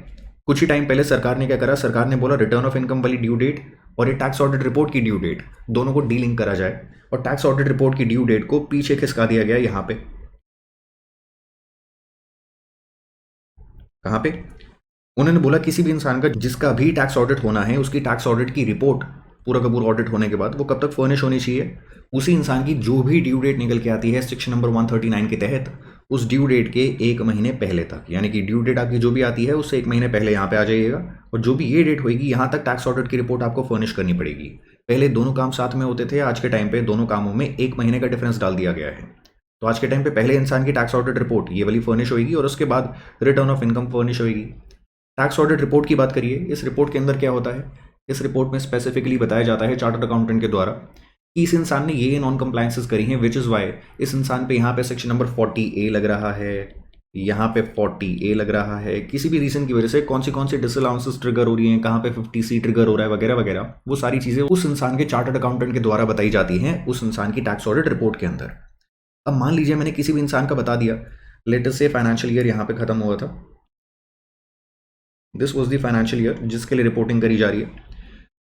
कुछ ही टाइम पहले सरकार ने क्या करा, सरकार ने बोला रिटर्न ऑफ इनकम वाली ड्यू डेट और ये टैक्स ऑडिट रिपोर्ट की ड्यू डेट दोनों को डीलिंक करा जाए, और टैक्स ऑडिट रिपोर्ट की ड्यू डेट को पीछे खिसका दिया गया यहाँ पे। कहाँ पे? उन्होंने बोला किसी भी इंसान का जिसका भी टैक्स ऑडिट होना है उसकी टैक्स ऑडिट की रिपोर्ट पूरा का पूरा ऑडिट होने के बाद वो कब तक फर्निश होनी चाहिए, उसी इंसान की जो भी ड्यू डेट निकल के आती है सेक्शन नंबर 139 के तहत, उस ड्यू डेट के 1 महीने पहले तक, यानी कि ड्यू डेट आपकी जो भी आती है उससे 1 महीने पहले यहाँ पे आ जाइएगा, और जो भी ये डेट होगी यहाँ तक टैक्स ऑडिट की रिपोर्ट आपको फर्निश करनी पड़ेगी। पहले दोनों काम साथ में होते थे, आज के टाइम पे दोनों कामों में 1 महीने का डिफरेंस डाल दिया गया है। तो आज के टाइम पे पहले इंसान की टैक्स ऑडिट रिपोर्ट ये वाली फर्निश होगी और उसके बाद रिटर्न ऑफ इनकम फर्निश होगी। टैक्स ऑडिट रिपोर्ट की बात करिए, इस रिपोर्ट के अंदर क्या होता है, इस रिपोर्ट में स्पेसिफिकली बताया जाता है चार्टर्ड अकाउंटेंट के द्वारा कि इस इंसान ने ये नॉन कंप्लायंसेस करी हैं, विच इज़ वाई इस इंसान पे यहाँ पे सेक्शन नंबर 40A लग रहा है, यहाँ पे 40A लग रहा है। किसी भी रीज़न की वजह से कौन सी डिसअलाउंसेस ट्रिगर हो रही हैं, कहाँ पे 50C ट्रिगर हो रहा है वगैरह वगैरह, वो सारी चीज़ें उस इंसान के चार्टर्ड अकाउंटेंट के द्वारा बताई जाती हैं उस इंसान की टैक्स ऑडिट रिपोर्ट के अंदर। अब मान लीजिए मैंने किसी भी इंसान का बता दिया, लेटेस्ट से फाइनेंशियल ईयर यहाँ पे खत्म हुआ था, this was the financial year जिसके लिए रिपोर्टिंग करी जा रही है,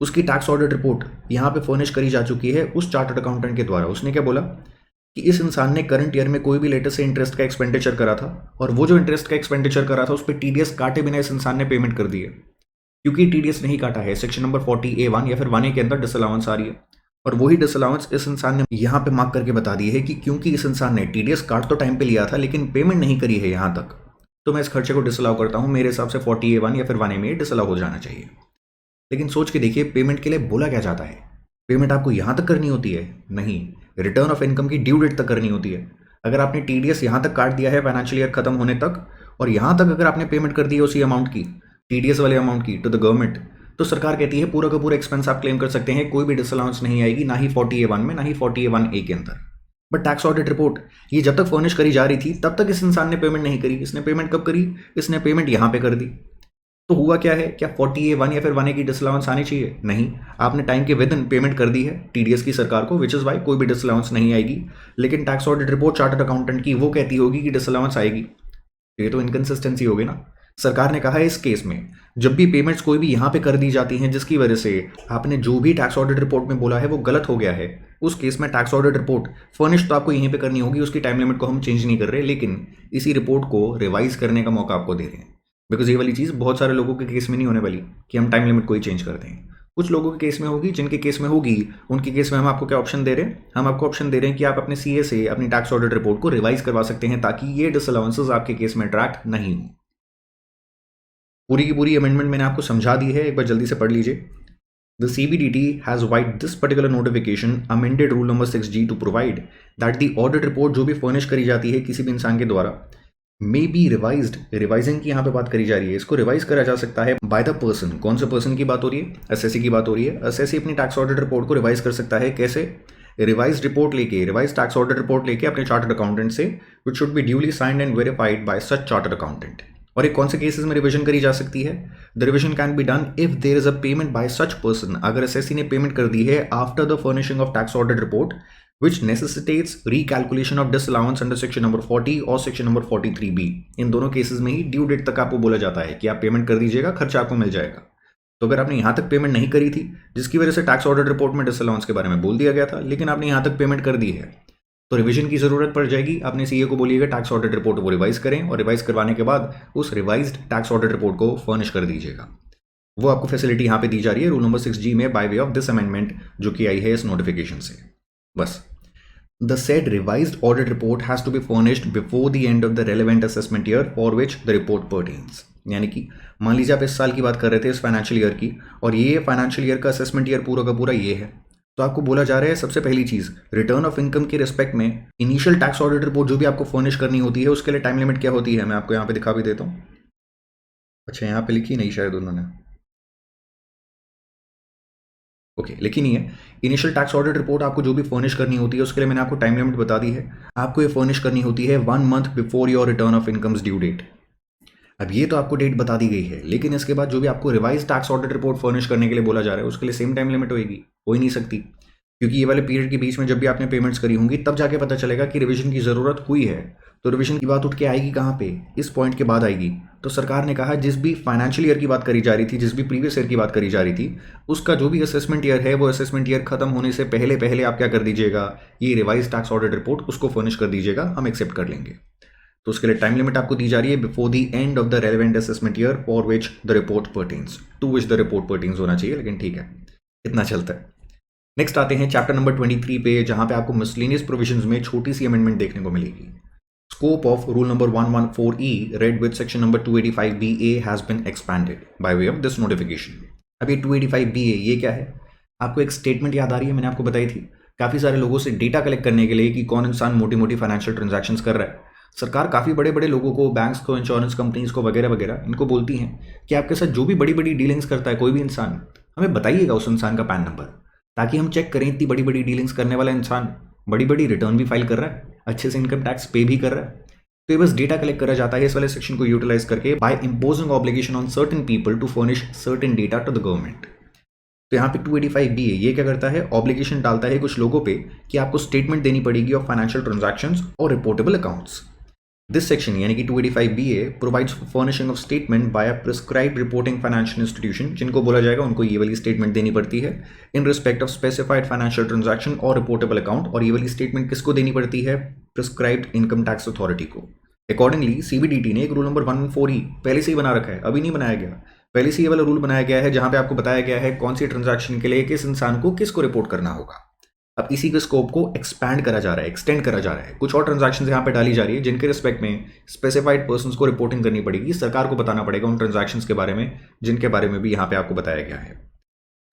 उसकी टैक्स ऑडिट रिपोर्ट यहाँ पे फर्निश करी जा चुकी है उस चार्टर्ड अकाउंटेंट के द्वारा। उसने क्या बोला कि इस इंसान ने करंट ईयर में कोई भी लेटेस्ट से इंटरेस्ट का एक्सपेंडिचर करा था, और वो जो इंटरेस्ट का एक्सपेंडिचर करा था उस पर टीडीएस काटे बिना इस इंसान ने पेमेंट कर दी है। क्योंकि टीडीएस नहीं काटा है, सेक्शन नंबर 40A1 या फिर 1A के अंदर डिसअलाउंस आ रही है, और वही डिसअलाउंस इस इंसान ने यहाँ पे मार्क करके बता दी है कि क्योंकि इस इंसान ने टीडीएस काट तो टाइम पे लिया था लेकिन पेमेंट नहीं करी है यहाँ तक, तो मैं इस खर्चे को डिसअलाउ करता हूँ। मेरे हिसाब से 40A1 या फिर 1A में डिसअलाउ हो जाना चाहिए। लेकिन सोच के देखिए, पेमेंट के लिए बोला क्या जाता है? पेमेंट आपको यहाँ तक करनी होती है? नहीं, रिटर्न ऑफ इनकम की ड्यू डेट तक करनी होती है। अगर आपने टीडीएस यहाँ तक काट दिया है फाइनेंशियल ईयर खत्म होने तक, और यहाँ तक अगर आपने पेमेंट कर दी है उसी अमाउंट की, टीडीएस वाले अमाउंट की, टू द गवर्नमेंट, तो सरकार कहती है पूरा का पूरा एक्सपेंस आप क्लेम कर सकते हैं, कोई भी डिसअलाउंस नहीं आएगी, ना ही 40A1 में, ना ही 40A1A के अंदर। बट टैक्स ऑडिट रिपोर्ट ये जब तक फर्निश करी जा रही थी तब तक इस इंसान ने पेमेंट नहीं करी। इसने पेमेंट कब करी? इसने पेमेंट यहाँ पे कर दी। तो हुआ क्या है, क्या 40A1 या फिर 1A की डिसअलाउंस आनी चाहिए? नहीं, आपने टाइम के विद इन पेमेंट कर दी है टीडीएस की सरकार को, विच इज़ वाई कोई भी डिसअलाउंस नहीं आएगी। लेकिन tax audit report chartered accountant की वो कहती होगी कि डिसअलाउंस आएगी। ये तो इनकन्सिस्टेंसी होगी ना। सरकार ने कहा है इस केस में जब भी पेमेंट्स कोई भी यहाँ पे कर दी जाती हैं जिसकी वजह से आपने जो भी टैक्स ऑडिट रिपोर्ट में बोला है वो गलत हो गया है, उस केस में टैक्स ऑडिट रिपोर्ट फर्निश तो आपको यहीं पे करनी होगी। उसकी टाइम लिमिट को हम चेंज नहीं कर रहे, लेकिन इसी रिपोर्ट को रिवाइज करने का मौका आपको दे रहे हैं। बिकॉज ये वाली चीज़ बहुत सारे लोगों के केस में नहीं होने वाली कि हम टाइम लिमिट को ही चेंज कर दें। कुछ लोगों के केस में होगी, जिनके केस में होगी उनके केस में हम आपको क्या ऑप्शन दे रहे हैं? हम आपको ऑप्शन दे रहे हैं कि आप अपने सीए से अपनी टैक्स ऑडिट रिपोर्ट को रिवाइज करवा सकते हैं ताकि ये डिसअलाउंसेस आपके केस में अट्रैक्ट नहीं हो। पूरी की पूरी अमेंडमेंट मैंने आपको समझा दी है, एक बार जल्दी से पढ़ लीजिए। The CBDT has wiped this particular notification amended rule number 6G to provide that the audit report जो भी फर्निश करी जाती है किसी भी इंसान के द्वारा मे बी रिवाइज्ड, रिवाइजिंग की यहाँ पे बात करी जा रही है, इसको रिवाइज करा जा सकता है बाय द पर्सन। कौन से पर्सन की बात हो रही है? एसएससी की बात हो रही है। एसएससी अपनी टैक्स ऑडिट रिपोर्ट को रिवाइज कर सकता है। कैसे? रिवाइज रिपोर्ट लेके, रिवाइज टैक्स ऑडिट रिपोर्ट लेके अपने चार्टर्ड अकाउंटेंट से, which should be duly signed and verified bye such chartered accountant. और एक कौन से केसेस में रिवीजन करी जा सकती है? The revision can be done if there is a payment by such person. अगर एसएससी ने पेमेंट कर दी है after the furnishing of tax audit report which necessitates recalculation of disallowance under section number 40 और section number 43B। इन दोनों cases में ही due date तक आपको बोला जाता है कि आप पेमेंट कर दीजिएगा, खर्चा आपको मिल जाएगा। तो अगर आपने यहाँ तक पेमेंट नहीं करी थी जिसकी वजह से टैक्स ऑडिट रिपोर्ट में डिसअलाउंस के बारे में बोल दिया गया था, लेकिन आपने यहाँ तक पेमेंट कर दी है, तो रिवीजन की जरूरत पड़ जाएगी। अपने सीए को बोलिएगा टैक्स ऑडिट रिपोर्ट वो रिवाइज करें, और रिवाइज करवाने के बाद उस रिवाइज्ड टैक्स ऑडिट रिपोर्ट को फर्निश कर दीजिएगा। वो आपको फैसिलिटी यहाँ पे दी जा रही है रूल नंबर 6G में by way of this amendment जो कि आई है इस नोटिफिकेशन से। बस The said revised audit report has to be furnished before the end of the relevant assessment year for which the report pertains। यानी कि मान लीजिए आप इस साल की बात कर रहे थे, इस फाइनेंशियल ईयर की, और ये फाइनेंशियल ईयर का असेसमेंट ईयर पूरा का पूरा ये है, तो आपको बोला जा रहा है सबसे पहली चीज़ रिटर्न ऑफ इनकम के रिस्पेक्ट में इनिशियल टैक्स ऑडिट रिपोर्ट जो भी आपको फर्निश करनी होती है उसके लिए टाइम लिमिट क्या होती है, मैं आपको यहाँ पे दिखा भी देता हूँ। अच्छा, यहाँ पे लिखी नहीं शायद उन्होंने, ओके, लिखी नहीं है। इनिशियल टैक्स ऑडिट रिपोर्ट आपको जो भी फर्निश करनी होती है उसके लिए मैंने आपको टाइम लिमिट बता दी है। आपको ये फर्निश करनी होती है 1 month before your return of incomes due date. अब ये तो आपको डेट बता दी गई है, लेकिन इसके बाद जो भी आपको revise tax audit report furnish करने के लिए बोला जा रहा है उसके लिए सेम टाइम लिमिट होगी, हो ही नहीं सकती। क्योंकि ये वाले पीरियड के बीच में जब भी आपने पेमेंट्स करी होंगी तब जाके पता चलेगा कि रिवीजन की ज़रूरत हुई है। तो रिवीजन की बात उठ के आएगी कहाँ पे? इस पॉइंट के बाद आएगी। तो सरकार ने कहा जिस भी फाइनेंशियल ईयर की बात करी जा रही थी, जिस भी प्रीवियस ईयर की बात करी जा रही थी, उसका जो भी असेसमेंट ईयर है वो असेसमेंट ईयर खत्म होने से पहले पहले आप क्या कर दीजिएगा, ये रिवाइज टैक्स ऑडिट रिपोर्ट उसको फर्निश कर दीजिएगा, हम एक्सेप्ट कर लेंगे। तो उसके लिए टाइम लिमिट आपको दी जा रही है before the end of the relevant assessment year for which the report pertains, to which the report pertains होना चाहिए, लेकिन ठीक है, इतना चलता है। नेक्स्ट आते हैं चैप्टर नंबर 23 पे, जहां पे आपको मिसलेनियस प्रोविजंस में छोटी सी अमेंडमेंट देखने को मिलेगी। Scope of rule number 114E read with section number 285BA has been expanded by way of this notification। अब ये 285BA ये क्या है? आपको एक स्टेटमेंट याद आ रही है, मैंने आपको बताई थी काफ़ी सारे लोगों से डेटा कलेक्ट करने के लिए कि कौन इंसान मोटी मोटी फाइनेंशियल ट्रांजैक्शंस कर रहा है। सरकार काफ़ी बड़े बड़े लोगों को, बैंक्स को, इंश्योरेंस कंपनीज को वगैरह वगैरह, इनको बोलती हैं कि आपके साथ जो भी बड़ी बड़ी डीलिंग्स करता है कोई भी इंसान, हमें बताइएगा उस इंसान का पैन नंबर, ताकि हम चेक करें इतनी बड़ी बड़ी डीलिंग्स करने वाला इंसान बड़ी बड़ी रिटर्न भी फाइल कर रहा है, अच्छे से इनकम टैक्स पे भी कर रहा है। तो ये बस डेटा कलेक्ट करा जाता है इस वाले सेक्शन को यूटिलाइज करके by imposing obligation on certain people to furnish certain data to the government. तो यहाँ पे 285B है, ये क्या करता है, ऑब्लिगेशन डालता है कुछ लोगों पे कि आपको स्टेटमेंट देनी पड़ेगी ऑफ फाइनेंशियल ट्रांजैक्शंस और रिपोर्टेबल अकाउंट्स। दिस सेक्शन यानी कि 285BA provides furnishing of statement by a prescribed reporting financial institution, जिनको बोला जाएगा उनको ये वाली स्टेटमेंट देनी पड़ती है in respect of specified financial transaction और रिपोर्टेबल अकाउंट। और ये वाली स्टेटमेंट किसको देनी पड़ती है, प्रिस्क्राइब्ड इनकम टैक्स अथॉरिटी को। अकॉर्डिंगली CBDT ने एक रूल नंबर 114E पहले से ही बना रखा है, अभी नहीं बनाया गया, पहले से ये वाला रूल बनाया गया है जहां पे आपको बताया गया है कौन सी ट्रांजैक्शन के लिए किस इंसान को किसको रिपोर्ट करना होगा। अब इसी के स्कोप को एक्सपैंड करा जा रहा है, एक्सटेंड करा जा रहा है, कुछ और ट्रांजैक्शन यहाँ पे डाली जा रही है जिनके रिस्पेक्ट में स्पेसिफाइड पर्संस को रिपोर्टिंग करनी पड़ेगी, सरकार को बताना पड़ेगा उन ट्रांजैक्शंस के बारे में जिनके बारे में भी यहाँ पे आपको बताया गया है।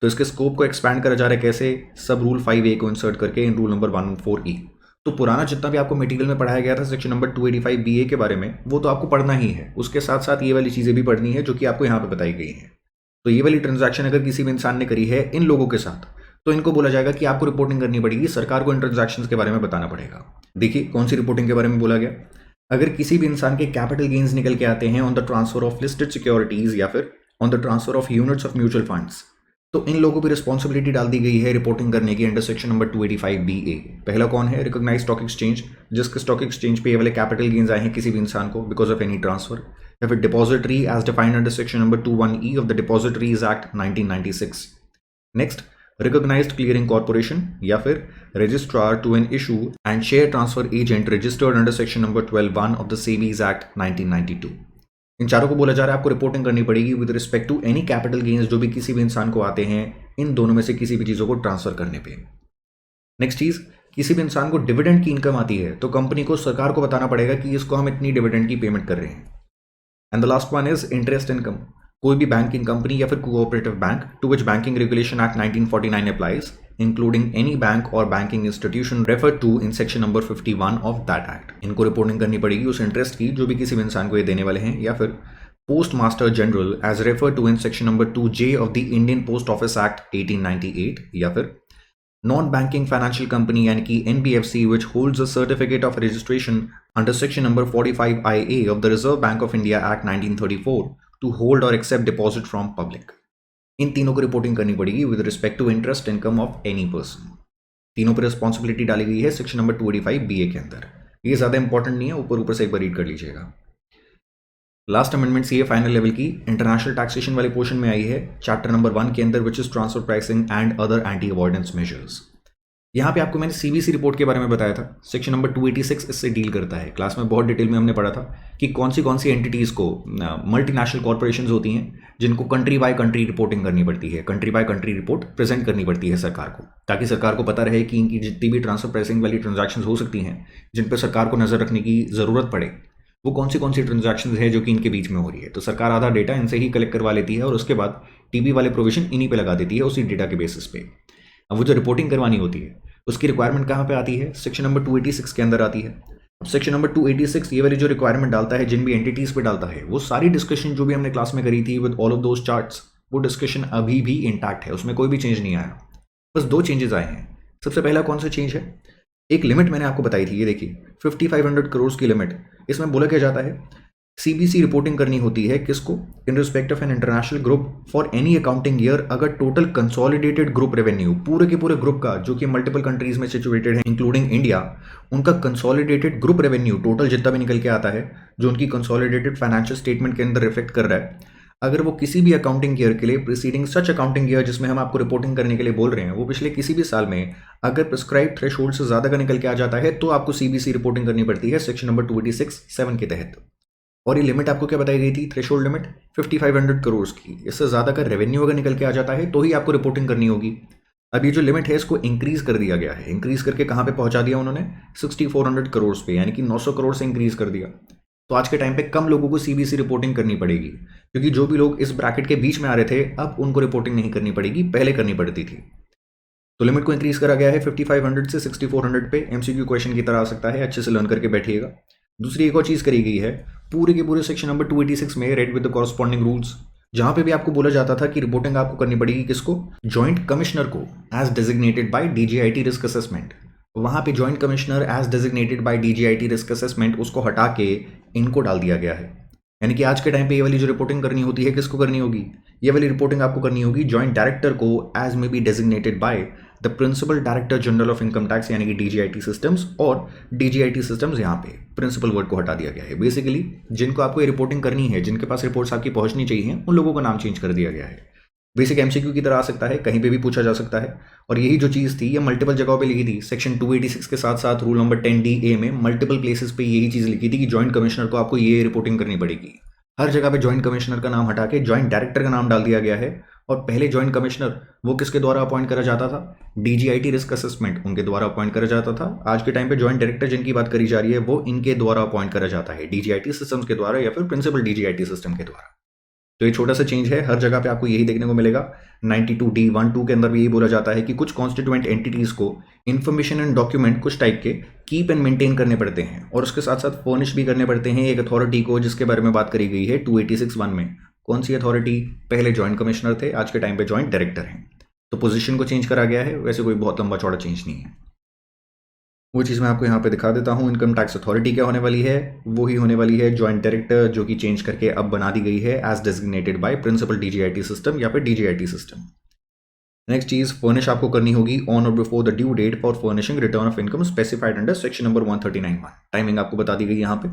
तो इसके स्कोप को एक्सपैंड करा जा रहा है कैसे, सब रूल 5A को इंसर्ट करके इन रूल नंबर 114E। तो पुराना जितना भी आपको मटेरियल में पढ़ाया गया था सेक्शन नंबर 285BA के बारे में, वो तो आपको पढ़ना ही है, उसके साथ साथ ये वाली चीज़ें भी पढ़नी है जो कि आपको यहाँ पे बताई गई हैं। तो ये वाली ट्रांजैक्शन अगर किसी भी इंसान ने करी है इन लोगों के साथ, तो इनको बोला जाएगा कि आपको रिपोर्टिंग करनी पड़ेगी, सरकार को इन ट्रांजैक्शंस के बारे में बताना पड़ेगा। देखिए कौन सी रिपोर्टिंग के बारे में बोला गया, अगर किसी भी इंसान के कैपिटल गेन्स निकल के आते हैं on the transfer of listed securities या फिर on the transfer of units of mutual funds, तो इन लोगों की रिस्पॉन्सिबिलिटी डाल दी गई है रिपोर्टिंग करने की अंडर सेक्शन नंबर 285BA। पहला कौन है, रिकॉग्नाइज्ड स्टॉक एक्सचेंज, जिसके स्टॉक एक्सचेंज पे ये वाले कैपिटल गेन्स आए हैं किसी भी इंसान को बिकॉज ऑफ एनी ट्रांसफर, या फिर depository as defined under section number 21E of the depositories act 1996। Next, recognized clearing corporation या फिर registrar to an issue and share transfer agent registered under section number 12(1) of the SEBI's Act 1992। इन चारों को बोला जा रहा है आपको reporting करनी पड़ेगी with respect to any capital gains जो भी किसी भी इंसान को आते हैं इन दोनों में से किसी भी चीज़ों को ट्रांसफर करने पे। नेक्स्ट चीज़, किसी भी इंसान को डिविडेंड की इनकम आती है तो कंपनी को, सरकार को बताना पड़ेगा कि इसको हम इतनी डिविडेंड की पेमेंट कर रहे हैं। And the last one is interest income, कोई भी बैंकिंग कंपनी या फिर cooperative bank to which banking regulation act 1949 applies, including any bank or banking institution refer to in section number 51 of that act, इनको reporting करनी पड़ेगी उस interest की जो भी किसी भी इंसान को ये देने वाले हैं, या फिर post master general as refer to in section number 2J of the Indian post office act 1898, या फिर नॉन बैंकिंग फाइनेंशियल कंपनी यानी कि NBFC which holds a certificate of registration under section number 45IA of the Reserve Bank of India act 1934 to hold और accept deposit from public. इन तीनों को reporting करनी पड़ेगी with respect to interest income of any person. तीनों पर responsibility डाली गई है सेक्शन नंबर 285BA के अंदर। ये ज़्यादा इंपॉर्टेंट नहीं है, ऊपर ऊपर से एक बार रीड कर लीजिएगा। लास्ट अमेंडमेंट सी है फाइनल लेवल की, इंटरनेशनल टैक्सेशन वाले पोर्शन में आई है चैप्टर नंबर 1 के अंदर which is transfer pricing and other anti avoidance measures. यहाँ पे आपको मैंने CBC रिपोर्ट के बारे में बताया था, सेक्शन नंबर 286 इससे डील करता है। क्लास में बहुत डिटेल में हमने पढ़ा था कि कौन सी एंटिटीज़ को, मल्टीनेशनल कॉर्पोरेशंस होती हैं जिनको कंट्री बाय कंट्री रिपोर्टिंग करनी पड़ती है, country by country report present करनी पड़ती है सरकार को, ताकि सरकार को पता रहे कि इनकी जितनी भी ट्रांसफर प्राइसिंग वाली ट्रांजैक्शंस हो सकती हैं जिन पर सरकार को नज़र रखने की ज़रूरत पड़े, वो कौन सी ट्रांजैक्शंस है जो कि इनके बीच में हो रही है। तो सरकार आधा डेटा इनसे ही कलेक्ट करवा लेती है और उसके बाद TB वाले प्रोविजन इन्हीं पे लगा देती है उसी डेटा के बेसिस पे। अब वो जो रिपोर्टिंग करवानी होती है उसकी रिक्वायरमेंट कहाँ पे आती है, सेक्शन नंबर 286 के अंदर आती है। अब सेक्शन नंबर 286 ये वाली जो रिक्वायरमेंट डालता है जिन भी एंटिटीज़ पे डालता है, वो सारी डिस्कशन जो भी हमने क्लास में करी थी with all of those charts, वो डिस्कशन अभी भी इंटैक्ट है, उसमें कोई भी चेंज नहीं आया। बस 2 चेंजेस आए हैं। सबसे पहला कौन सा चेंज है, एक लिमिट मैंने आपको बताई थी, ये देखिए 5500 करोड़ की लिमिट। इसमें बोला क्या जाता है, CBC रिपोर्टिंग करनी होती है किसको, in respect of an international group for any accounting year अगर टोटल कंसोलिडेटेड ग्रुप रेवेन्यू, पूरे के पूरे ग्रुप का जो कि मल्टीपल कंट्रीज में सिचुएटेड है इंक्लूडिंग इंडिया, उनका कंसोलिडेटेड ग्रुप रेवेन्यू टोटल जितना भी निकल के आता है जो उनकी कंसोलिडेटेड फाइनेंशियल स्टेटमेंट के अंदर रिफ्लेक्ट कर रहा है, अगर वो किसी भी अकाउंटिंग ईयर के लिए प्रीसीडिंग सच अकाउंटिंग ईयर जिसमें हम आपको रिपोर्टिंग करने के लिए बोल रहे हैं, वो पिछले किसी भी साल में अगर प्रिस्क्राइब थ्रेशोल्ड से ज़्यादा का निकल के आ जाता है तो आपको CBC रिपोर्टिंग करनी पड़ती है सेक्शन नंबर 286(7) के तहत। और ये लिमिट आपको क्या बताई गई थी, थ्रेशोल्ड लिमिट 5500 करोड़ की। इससे ज़्यादा का रेवेन्यू अगर निकल के आ जाता है तो ही आपको रिपोर्टिंग करनी होगी। अब ये जो लिमिट है इसको इंक्रीज कर दिया गया है, इंक्रीज करके कहाँ पे पहुंचा दिया उन्होंने, 6400 करोड़ पे, यानी कि 900 करोड़ से इंक्रीज कर दिया। तो आज के टाइम पे कम लोगों को CBC रिपोर्टिंग करनी पड़ेगी, क्योंकि जो भी लोग इस ब्रैकेट के बीच में आ रहे थे अब उनको रिपोर्टिंग नहीं करनी पड़ेगी, पहले करनी पड़ती थी। तो लिमिट को इंक्रीज करा गया है 5500 से 6400 पे। MCQ क्वेश्चन की तरह आ सकता है, अच्छे से लर्न करके बैठिएगा। दूसरी एक और चीज़ करी गई है, पूरे के पूरे सेक्शन नंबर 286 में read with the corresponding rules, जहां पे भी आपको बोला जाता था कि रिपोर्टिंग आपको करनी पड़ेगी किसको, जॉइंट कमिश्नर को as designated by DGIT risk assessment, वहां पे joint commissioner as designated by DGIT risk assessment उसको हटा के इनको डाल दिया गया है। यानी कि आज के टाइम पे ये वाली जो रिपोर्टिंग करनी होती है किसको करनी होगी, ये वाली रिपोर्टिंग आपको करनी होगी जॉइंट डायरेक्टर को as may be designated by the principal director general of income tax यानी कि डीजीआईटी सिस्टम्स, और डीजीआईटी सिस्टम्स यहाँ पे प्रिंसिपल वर्ड को हटा दिया गया है। बेसिकली जिनको आपको ये रिपोर्टिंग करनी है, जिनके पास रिपोर्ट्स आपकी पहुंचनी चाहिए, उन लोगों का नाम चेंज कर दिया गया है। बेसिक एमसीक्यू की तरह आ सकता है, कहीं पे भी पूछा जा सकता है। और यही जो चीज़ थी ये मल्टीपल जगहों पे लिखी थी, सेक्शन 286 के साथ साथ रूल नंबर 10D में मल्टीपल प्लेसेस पे यही चीज़ लिखी थी कि जॉइंट कमिश्नर को आपको ये रिपोर्टिंग करनी पड़ेगी। हर जगह पे जॉइंट कमिश्नर का नाम हटा के जॉइंट डायरेक्टर का नाम डाल दिया गया है। और पहले जॉइंट कमिश्नर वो किसके द्वारा अपॉइंट करा जाता था, डीजीआईटी रिस्क असेसमेंट उनके द्वारा अपॉइंट करा जाता था। आज के टाइम पे जॉइंट डायरेक्टर जिनकी बात करी जा रही है वो इनके द्वारा अपॉइंट करा जाता है, डीजीआईटी सिस्टम्स के द्वारा या फिर प्रिंसिपल डीजीआईटी सिस्टम के द्वारा। तो ये छोटा सा चेंज है, हर जगह पे आपको यही देखने को मिलेगा। 92D(1)(2) के अंदर भी यही बोला जाता है कि कुछ कॉन्स्टिट्यूएंट एंटिटीज को इन्फॉर्मेशन एंड डॉक्यूमेंट कुछ टाइप के कीप एंड मेंटेन करने पड़ते हैं और उसके साथ साथ फर्निश भी करने पड़ते हैं एक अथॉरिटी को, जिसके बारे में बात करी गई है 286(1) में। कौन सी अथॉरिटी, पहले जॉइंट कमिश्नर थे, आज के टाइम पे जॉइंट डायरेक्टर हैं। तो पोजीशन को चेंज करा गया है, वैसे कोई बहुत लंबा चौड़ा चेंज नहीं है। वो चीज़ मैं आपको यहाँ पे दिखा देता हूँ। इनकम टैक्स अथॉरिटी क्या होने वाली है, वो ही होने वाली है जॉइंट डायरेक्टर, जो कि चेंज करके अब बना दी गई है as designated by principal DGIT system या फिर डीजीआईटी सिस्टम। नेक्स्ट चीज, फर्निश आपको करनी होगी on or before the due date for furnishing return of income specified under section number 139(1). Timing आपको बता दी गई यहाँ पे।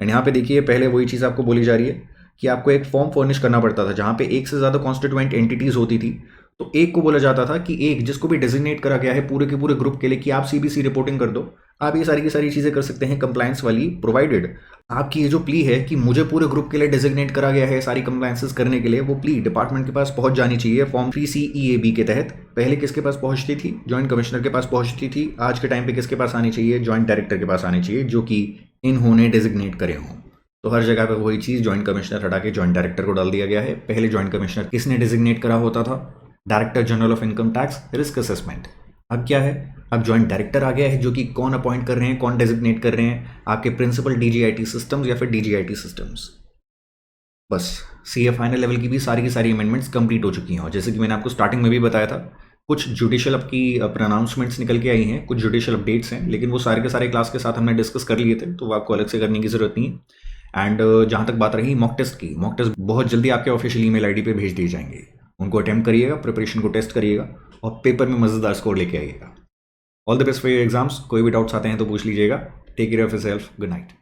एंड यहाँ पे देखिए, पहले वही चीज़ आपको बोली जा रही है कि आपको एक फॉर्म फर्निश करना पड़ता था जहाँ पे एक से ज़्यादा कॉन्स्टिट्यूएंट एंटिटीज होती थी। तो एक को बोला जाता था कि एक जिसको भी डेजिग्नेट करा गया है पूरे के पूरे ग्रुप के लिए कि आप सीबीसी रिपोर्टिंग कर दो, आप ये सारी की सारी चीज़ें कर सकते हैं कंप्लायंस वाली, प्रोवाइडेड आपकी ये जो प्ली है कि मुझे पूरे ग्रुप के लिए डेजिग्नेट करा गया है सारी कंप्लायंसेस करने के लिए, वो प्ली डिपार्टमेंट के पास पहुंच जानी चाहिए फॉर्म 3CEAB के तहत। पहले किसके पास पहुंचती थी, जॉइंट कमिश्नर के पास पहुंचती थी। आज के टाइम पे किसके पास आनी चाहिए, जॉइंट डायरेक्टर के पास आनी चाहिए, जो कि इन्होंने डेजिग्नेट करे हों। तो हर जगह पे वही चीज़, जॉइंट कमिश्नर हटा के जॉइंट डायरेक्टर को डाल दिया गया है। पहले जॉइंट कमिश्नर किसने डेजिग्नेट करा होता था, director general of income tax risk assessment. अब क्या है, अब जॉइंट डायरेक्टर आ गया है, जो कि कौन अपॉइंट कर रहे हैं, कौन डेजिग्नेट कर रहे हैं, आपके प्रिंसिपल डीजीआईटी सिस्टम्स या फिर डीजीआईटी सिस्टम्स। बस सीए फाइनल लेवल की सारी अमेंडमेंट्स कंप्लीट हो चुकी हैं। और जैसे कि मैंने आपको स्टार्टिंग में भी बताया था, कुछ जुडिशियल आपकी अनाउंसमेंट्स निकल के आई हैं, कुछ जुडिशियल अपडेट्स हैं, लेकिन वो सारे के सारे क्लास के साथ हमने डिस्कस कर लिए थे, तो वो आपको अलग से करने की जरूरत नहीं है। एंड जहाँ तक बात रही मॉक टेस्ट की, मॉक टेस्ट बहुत जल्दी आपके ऑफिशियल ईमेल आईडी पे भेज दिए जाएंगे। उनको अटेम्प्ट करिएगा, प्रिपरेशन को टेस्ट करिएगा और पेपर में मजेदार स्कोर लेके आइएगा। All the best for your exams. कोई भी डाउट्स आते हैं तो पूछ लीजिएगा। Take care of yourself, good night.